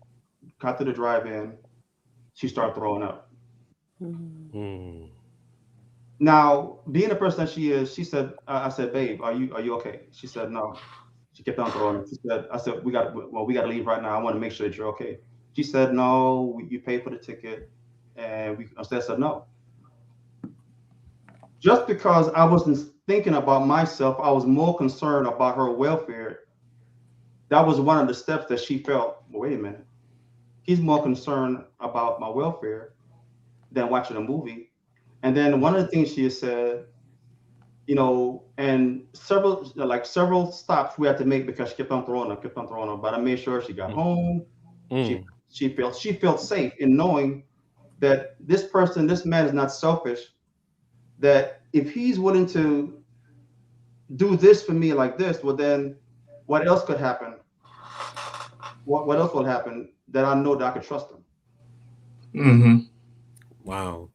got to the drive-in. She started throwing up. Mm. Now, being the person that she is, she said, I said, babe, are you okay? She said, no. She kept on throwing up. She said, I said, we got to leave right now. I want to make sure that you're okay. She said, no, you paid for the ticket. And I said, no. Just because I wasn't thinking about myself, I was more concerned about her welfare. That was one of the steps that she felt, well, wait a minute. He's more concerned about my welfare than watching a movie. And then one of the things she said, and several stops we had to make because she kept on throwing up. But I made sure she got home. She felt safe in knowing that this man is not selfish. That if he's willing to do this for me like this, well then, what else could happen? What else will happen that I know that I could trust him? Mm-hmm. Wow.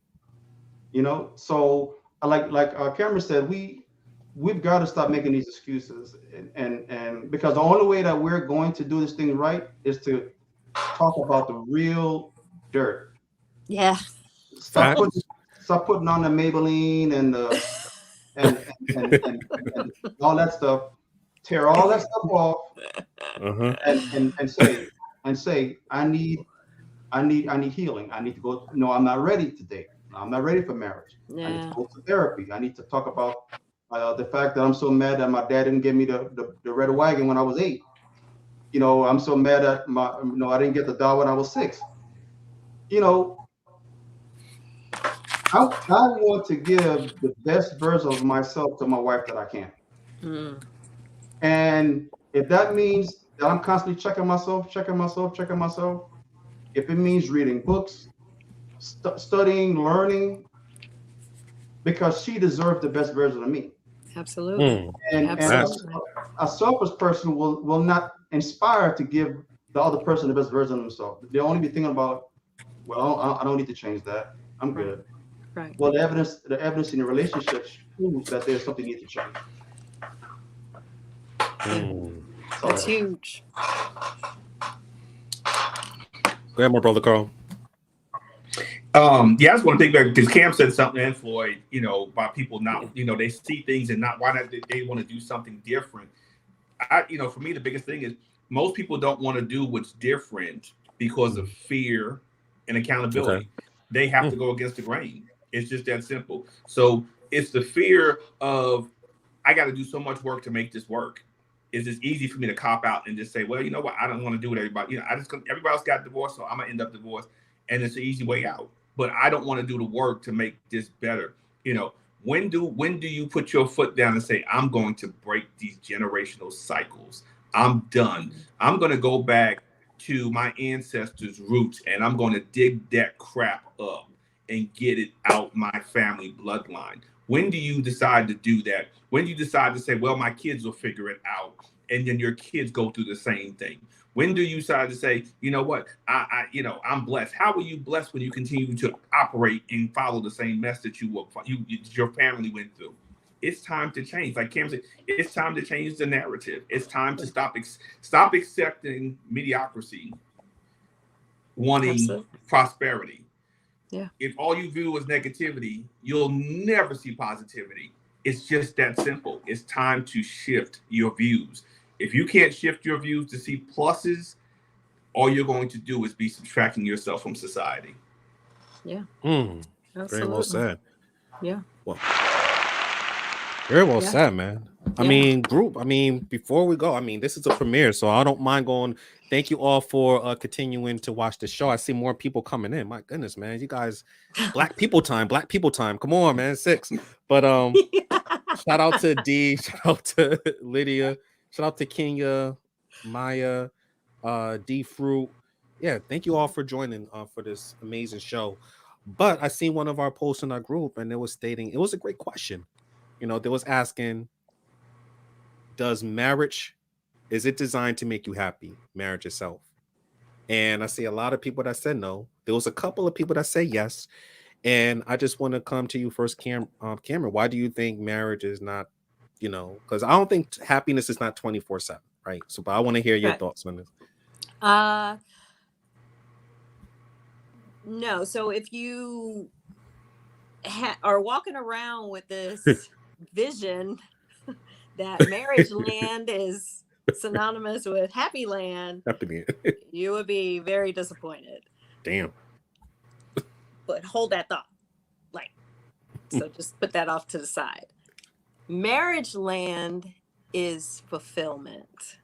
So like Cameron said, we've got to stop making these excuses, and because the only way that we're going to do this thing right is to talk about the real dirt. Yeah. Stop putting on the Maybelline and the and all that stuff. Tear all that stuff off, and say I need healing. I need to go. No, I'm not ready to date. I'm not ready for marriage. I need to go to therapy. I need to talk about the fact that I'm so mad that my dad didn't give me the red wagon when I was 8. I'm so mad that I didn't get the doll when I was 6. I want to give the best version of myself to my wife that I can. And if that means that I'm constantly checking myself, if it means reading books, studying, learning, because she deserves the best version of me. Absolutely. And a selfish person will not inspire to give the other person the best version of themselves. They'll only be thinking about, well, I don't need to change that. I'm good. Right. Well, the evidence in the relationship proves that there's something need to change. That's huge. Go ahead, my brother Carl. I just want to think back because Cam said something, and Floyd, about people not, they see things and why not they want to do something different. For me, the biggest thing is most people don't want to do what's different because of fear and accountability. Okay. They have to go against the grain. It's just that simple. So it's the fear of, I got to do so much work to make this work. It's just easy for me to cop out and just say, well, you know what? I don't want to do what everybody, everybody else got divorced, so I'm going to end up divorced. And it's an easy way out. But I don't want to do the work to make this better. When do you put your foot down and say, I'm going to break these generational cycles? I'm done. I'm going to go back to my ancestors' roots and I'm going to dig that crap up and get it out my family bloodline. When do you decide to do that? When do you decide to say, well, my kids will figure it out, and then your kids go through the same thing? When do you decide to say, you know what, I'm blessed? How are you blessed when you continue to operate and follow the same mess that your family went through? It's time to change. Like Cam said, it's time to change the narrative. It's time to stop accepting mediocrity, wanting prosperity. Yeah. If all you view is negativity, you'll never see positivity. It's just that simple. It's time to shift your views. If you can't shift your views to see pluses, all you're going to do is be subtracting yourself from society. Yeah. Very well said. Yeah. Well, very well said, man. I mean, before we go, this is a premiere, so I don't mind going. Thank you all for continuing to watch the show. I see more people coming in. My goodness, man. You guys, black people time. Come on, man. 6. But shout out to D, shout out to Lydia, shout out to Kenya, Maya, D Fruit. Yeah, thank you all for joining for this amazing show. But I seen one of our posts in our group, and it was stating it was a great question. They was asking, is it designed to make you happy? Marriage itself. And I see a lot of people that said no. There was a couple of people that say yes. And I just want to come to you first, Cameron. Why do you think marriage is not, because I don't think happiness is not 24/7, right? So, but I want to hear your Right. thoughts on this. No. So if you are walking around with this vision that marriage land is synonymous with happy land, you would be very disappointed. Damn. But hold that thought. So just put that off to the side. Marriage land is fulfillment.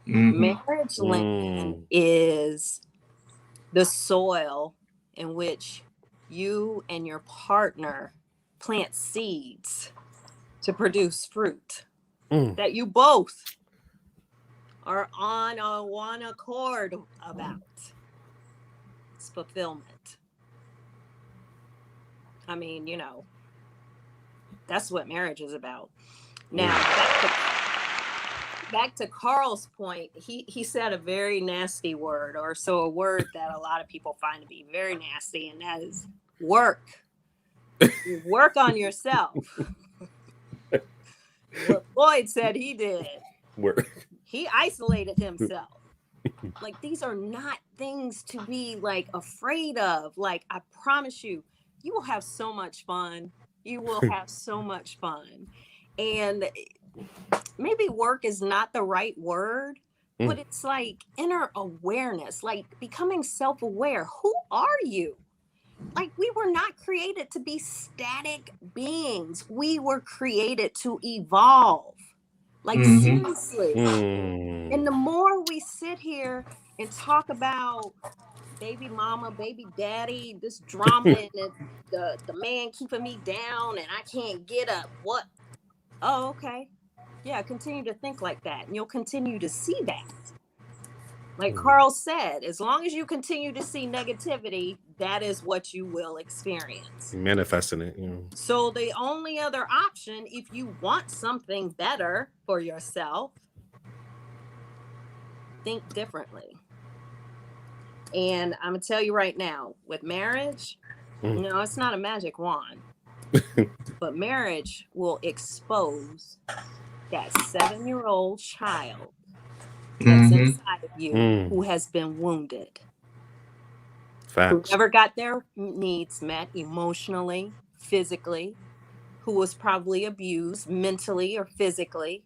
Marriage land is the soil in which you and your partner plant seeds to produce fruit that you both are on one accord about. It's fulfillment. I mean, that's what marriage is about. Now, back to Carl's point, he said a very nasty word, or so a word that a lot of people find to be very nasty, and that is work. You work on yourself. What Floyd said he did. Work. He isolated himself. These are not things to be afraid of. I promise you, you will have so much fun. You will have so much fun. And maybe work is not the right word, but it's inner awareness, becoming self-aware. Who are you? We were not created to be static beings. We were created to evolve. Seriously. And the more we sit here and talk about baby mama, baby daddy, this drama and the man keeping me down and I can't get up. What? Oh, okay. Yeah, continue to think like that and you'll continue to see that. Like Carl said, as long as you continue to see negativity, that is what you will experience. Manifesting it. So the only other option, if you want something better for yourself, think differently. And I'm going to tell you right now, with marriage, it's not a magic wand, but marriage will expose that 7-year-old child that's inside of you who has been wounded. Facts. Who never got their needs met emotionally, physically, who was probably abused mentally or physically,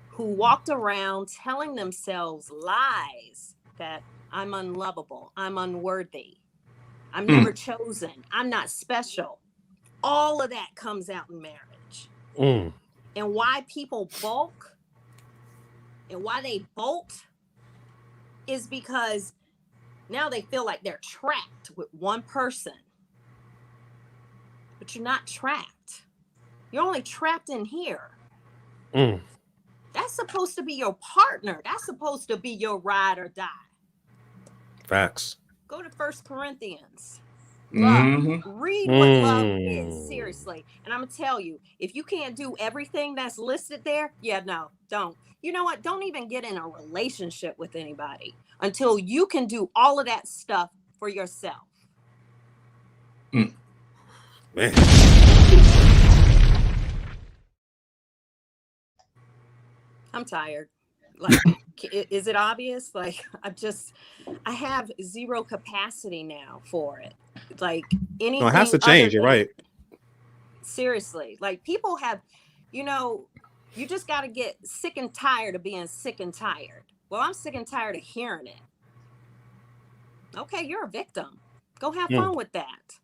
who walked around telling themselves lies that I'm unlovable, I'm unworthy, I'm never chosen, I'm not special. All of that comes out in marriage. And why people bulk and why they bolt is because now they feel like they're trapped with one person. But you're not trapped. You're only trapped in here. That's supposed to be your partner. That's supposed to be your ride or die. Facts. Go to 1 Corinthians. Love. Read what love is, seriously. And I'm going to tell you, if you can't do everything that's listed there, no, don't. You know what? Don't even get in a relationship with anybody until you can do all of that stuff for yourself. Man. I'm tired. Is it obvious? I have zero capacity now for it. Anything. No, it has to change. You're right. Seriously. People have, you just got to get sick and tired of being sick and tired. Well, I'm sick and tired of hearing it. Okay, you're a victim. Go have fun with that.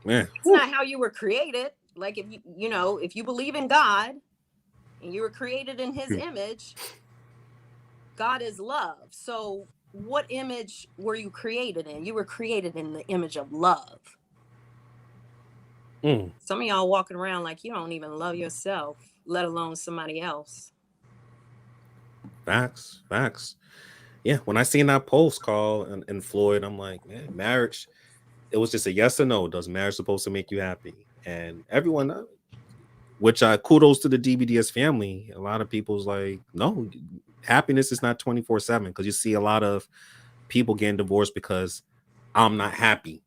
Man. It's not how you were created. If you believe in God and you were created in his image, God is love. So what image were you created in? You were created in the image of love. Some of y'all walking around like you don't even love yourself, let alone somebody else. Facts. Yeah, when I seen that post, Carl and Floyd, I'm like, man, marriage, it was just a yes or no. Does marriage supposed to make you happy? And everyone, which kudos to the DBDS family. A lot of people's like, no, Happiness is not 24/7, because you see a lot of people getting divorced because I'm not happy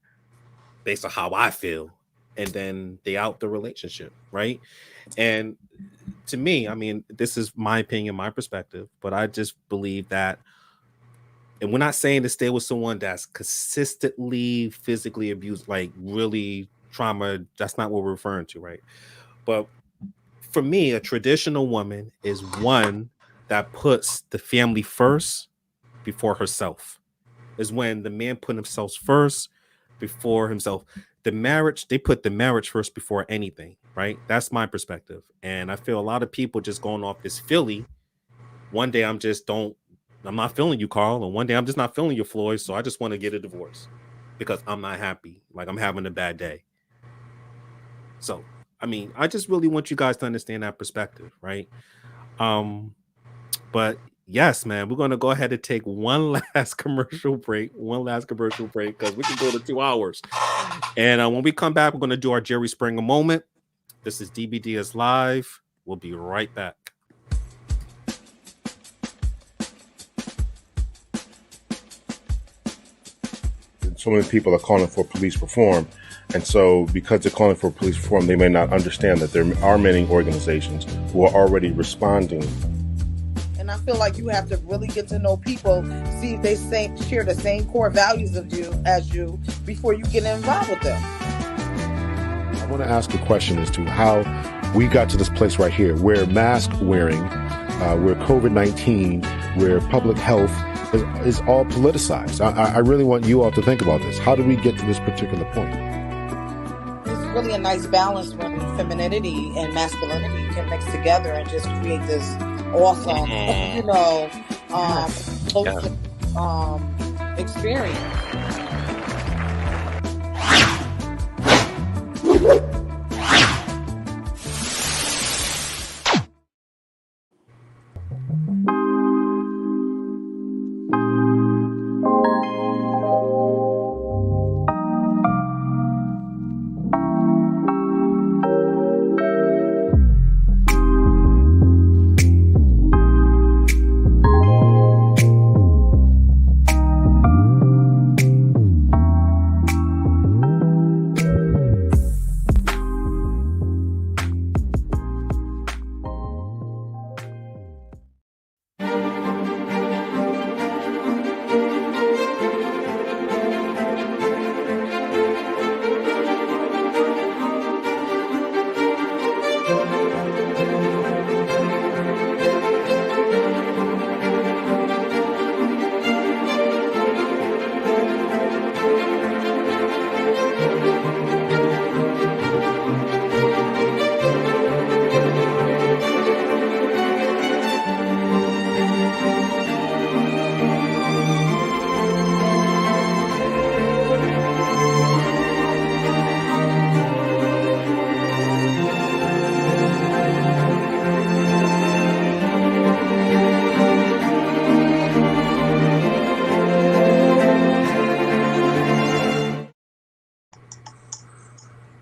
based on how I feel, and then they out the relationship, right? And to me, I mean, this is my opinion, my perspective, but I just believe that, and we're not saying to stay with someone that's consistently physically abused, like really trauma. That's not what we're referring to, right? But for me, a traditional woman is one that puts the family first before herself. Is when the man put himself first before himself. The marriage, they put the marriage first before anything, right? That's my perspective. And I feel a lot of people just going off this Philly. One day I'm not feeling you, Carl. And one day I'm just not feeling you, Floyd. So I just want to get a divorce because I'm not happy. Like I'm having a bad day. So, I mean, I just really want you guys to understand that perspective, right? But yes, man, we're going to go ahead and take one last commercial break because we can go to 2 hours. And when we come back, we're going to do our Jerry Springer moment. This is DBDS Live. We'll be right back. So many people are calling for police reform. And so because they're calling for police reform, they may not understand that there are many organizations who are already responding. And I feel like you have to really get to know people, see if they share the same core values as you before you get involved with them. I want to ask a question as to how we got to this place right here, where mask wearing, where COVID-19, where public health is all politicized. I really want you all to think about this. How do we get to this particular point? It's really a nice balance when femininity and masculinity can mix together and just create this awesome, experience.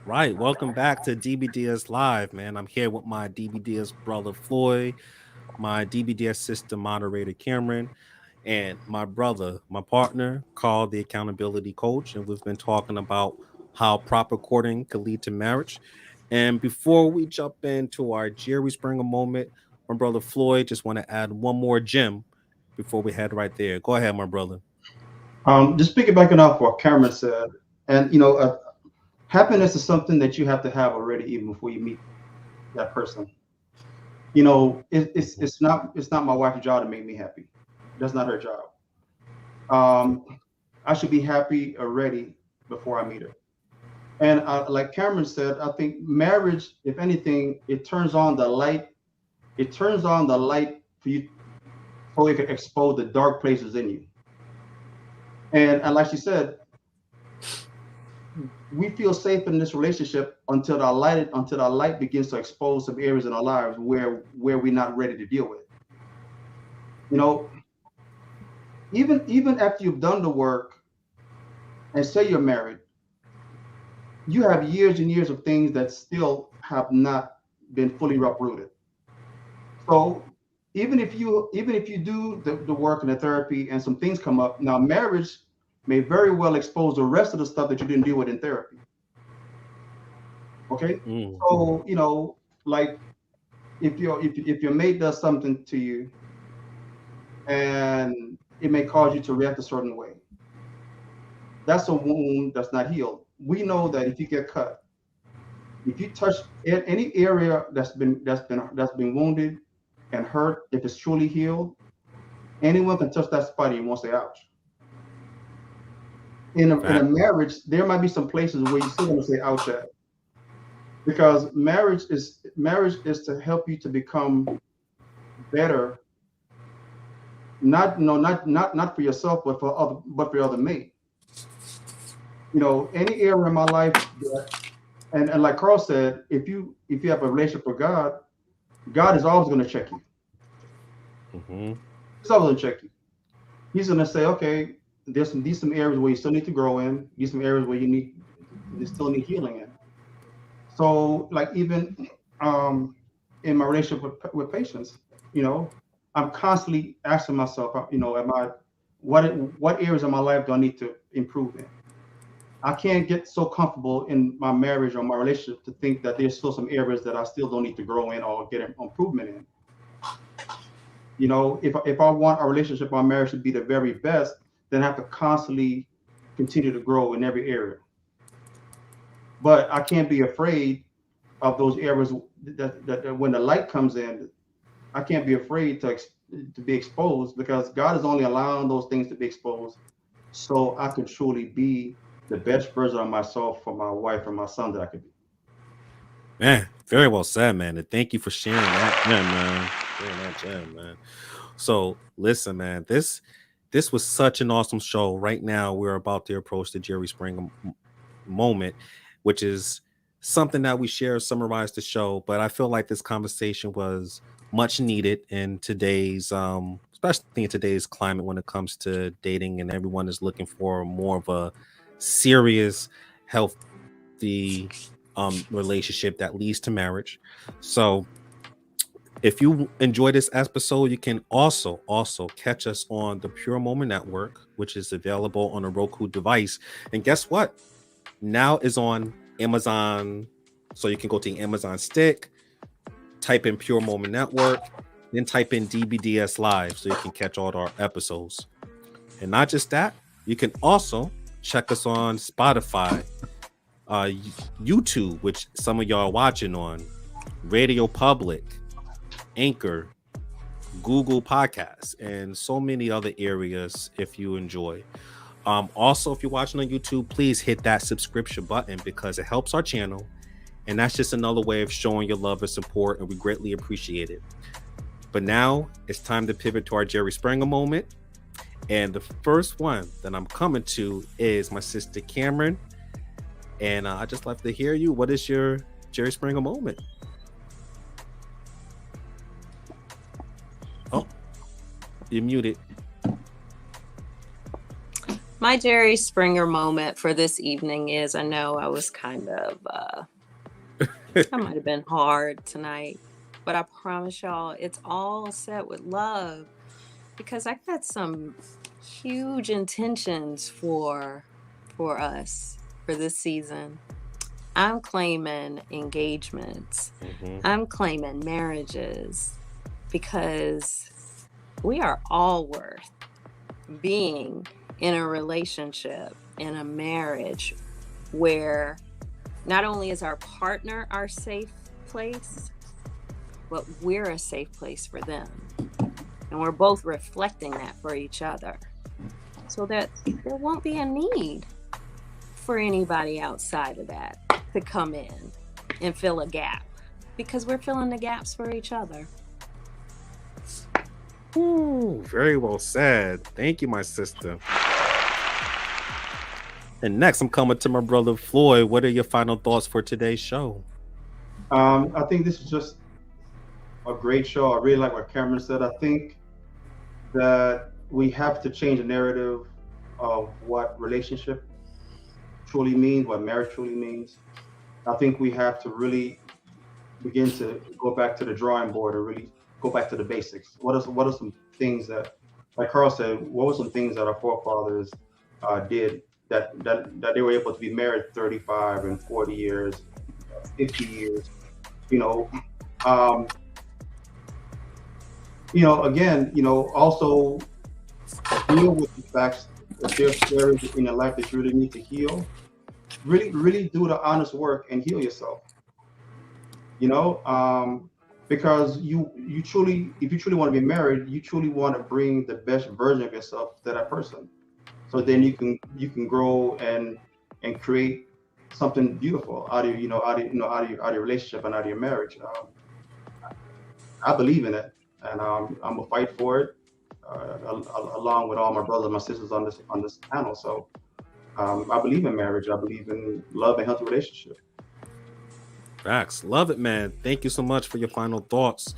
Right, welcome back to DBDS Live, man. I'm here with my DBDS brother Floyd, my DBDS sister moderator Cameron, and my brother, my partner, Carl, the accountability coach. And we've been talking about how proper courting could lead to marriage. And before we jump into our Jerry Springer moment, my brother Floyd just want to add one more gem before we head right there. Go ahead, my brother. Just piggybacking off what Cameron said, and happiness is something that you have to have already even before you meet that person. It's not my wife's job to make me happy. That's not her job. I should be happy already before I meet her. And like Cameron said, I think marriage, if anything, it turns on the light. It turns on the light for you, so it can expose the dark places in you. And like she said, we feel safe in this relationship until the light begins to expose some areas in our lives where we're not ready to deal with. Even after you've done the work and say you're married, you have years and years of things that still have not been fully uprooted. So even if you do the work and the therapy and some things come up, now marriage may very well expose the rest of the stuff that you didn't deal with in therapy. Okay, so like if your mate does something to you and it may cause you to react a certain way, that's a wound that's not healed. We know that if you get cut, if you touch any area that's been wounded and hurt, if it's truly healed, anyone can touch that spot and you won't say ouch. In a marriage, there might be some places where you still want to say ouch at, because marriage is to help you to become better, not for yourself, but for your other mate. Any area in my life and like Carl said, if you have a relationship with God is always going to check you. He's always going to check you. He's going to say, okay, there's some areas where you still need to grow in. These some areas where you still need healing in. So, like even in my relationship with patients, I'm constantly asking myself, what areas of my life do I need to improve in? I can't get so comfortable in my marriage or my relationship to think that there's still some areas that I still don't need to grow in or get improvement in. If I want our relationship, our marriage to be the very best, then I have to constantly continue to grow in every area. But I can't be afraid of those areas that when the light comes in, I can't be afraid to be exposed, because God is only allowing those things to be exposed so I can truly be the best version of myself for my wife and my son that I could be. Man, very well said, man. And thank you for sharing that, man. Sharing that gem, man. So listen, man, this was such an awesome show. Right now, we're about to approach the Jerry Springer moment, which is something that we share, summarize the show. But I feel like this conversation was much needed in today's, especially in today's climate when it comes to dating, and everyone is looking for more of a serious, healthy relationship that leads to marriage. So if you enjoy this episode, you can also catch us on the Pure Moment Network, which is available on a Roku device. And guess what? Now is on Amazon. So you can go to Amazon Stick, type in Pure Moment Network, then type in DBDS Live so you can catch all our episodes. And not just that, you can also check us on Spotify, YouTube, which some of y'all are watching on, Radio Public, Anchor, Google Podcasts, and so many other areas if you enjoy. Also, if you're watching on YouTube, please hit that subscription button because it helps our channel. And that's just another way of showing your love and support, and we greatly appreciate it. But now it's time to pivot to our Jerry Springer moment. And the first one that I'm coming to is my sister Cameron. And I'd just like to hear you. What is your Jerry Springer moment? Oh, you're muted. My Jerry Springer moment for this evening is, I know I was kind of, I might have been hard tonight, but I promise y'all it's all set with love, because I got some huge intentions for us for this season. I'm claiming engagements. I'm claiming marriages, because we are all worth being in a relationship, in a marriage, where not only is our partner our safe place, but we're a safe place for them. And we're both reflecting that for each other, so that there won't be a need for anybody outside of that to come in and fill a gap, because we're filling the gaps for each other. Ooh, very well said. Thank you, my sister. And next, I'm coming to my brother Floyd. What are your final thoughts for today's show? I think this is just a great show. I really like what Cameron said. I think that we have to change the narrative of what relationship truly means, what marriage truly means. I think we have to really begin to go back to the drawing board and really go back to the basics. What are some things that, like Carl said, what were some things that our forefathers did that they were able to be married 35 and 40 years, 50 years, again, also deal with the facts. If there's areas in your life that you really need to heal, really do the honest work and heal yourself. Because you truly, if you truly want to be married, you truly want to bring the best version of yourself to that person. So then you can grow and create something beautiful out of your relationship and out of your marriage. I believe in it, and I'm gonna fight for it, along with all my brothers and my sisters on this panel. So I believe in marriage. I believe in love and healthy relationship. Facts. Love it, man. Thank you so much for your final thoughts.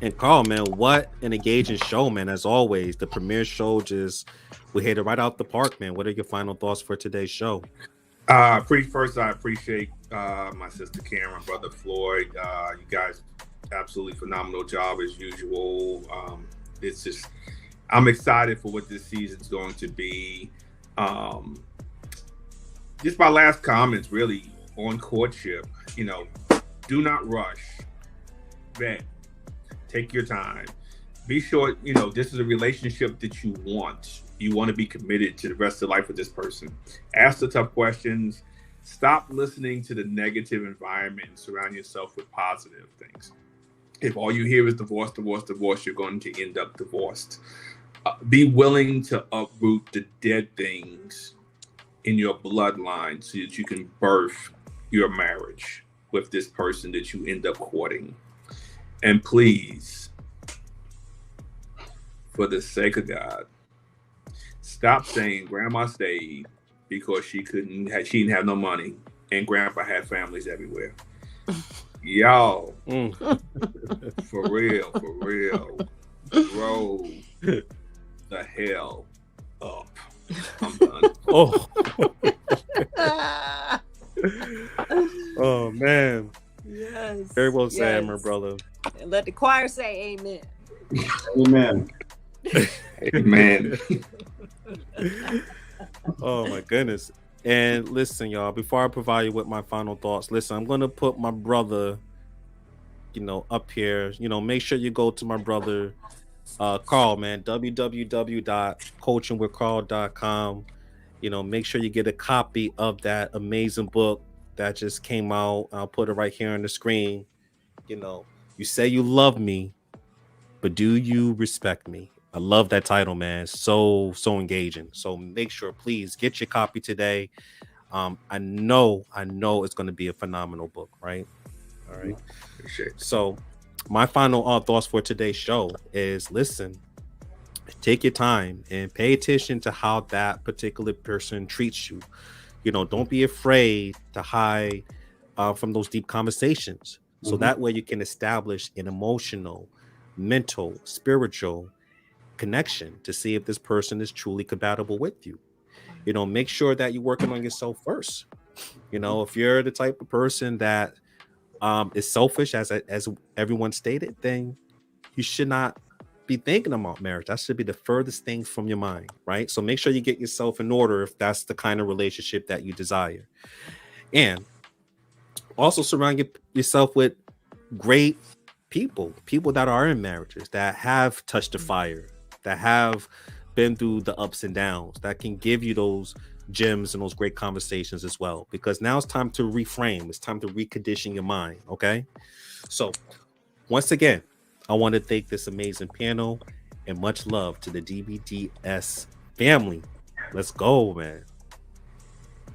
And Carl, man, what an engaging show, man. As always, the premiere show we hit it right out the park, man. What are your final thoughts for today's show? First, I appreciate my sister Cameron, brother Floyd. You guys, absolutely phenomenal job as usual. It's just, I'm excited for what this season's going to be. Just my last comments, really, on courtship. Do not rush. Vet. Take your time. Be sure, this is a relationship that you want. You want to be committed to the rest of life with this person. Ask the tough questions. Stop listening to the negative environment and surround yourself with positive things. If all you hear is divorce, divorce, divorce, you're going to end up divorced. Be willing to uproot the dead things in your bloodline so that you can birth your marriage with this person that you end up courting. And please, for the sake of God, stop saying grandma stayed because she didn't have no money and grandpa had families everywhere. Y'all, for real, grow the hell up. I'm done. Oh man. Yes. Very well said, my brother. And let the choir say amen. Amen. Amen. Oh my goodness. And listen, y'all, before I provide you with my final thoughts, listen, I'm going to put my brother, up here. Make sure you go to my brother, Carl, man, www.coachingwithcarl.com. Make sure you get a copy of that amazing book that just came out. I'll put it right here on the screen. You say you love me, but do you respect me? I love that title, man. So engaging. So make sure, please get your copy today. I know it's going to be a phenomenal book, right? All right. Appreciate it. So my final thoughts for today's show is, listen, take your time and pay attention to how that particular person treats you. Don't be afraid to hide from those deep conversations. So that way you can establish an emotional, mental, spiritual connection to see if this person is truly compatible with you. Make sure that you're working on yourself first. If you're the type of person that is selfish, as everyone stated, then you should not be thinking about marriage. That should be the furthest thing from your mind, right? So make sure you get yourself in order if that's the kind of relationship that you desire. And also surround yourself with great people that are in marriages, that have touched the fire, that have been through the ups and downs, that can give you those gems and those great conversations as well. Because now it's time to reframe. It's time to recondition your mind, okay? So once again, I want to thank this amazing panel and much love to the DBDS family. Let's go, man.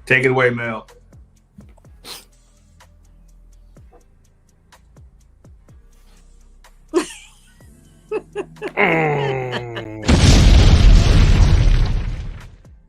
Take it away, Mel.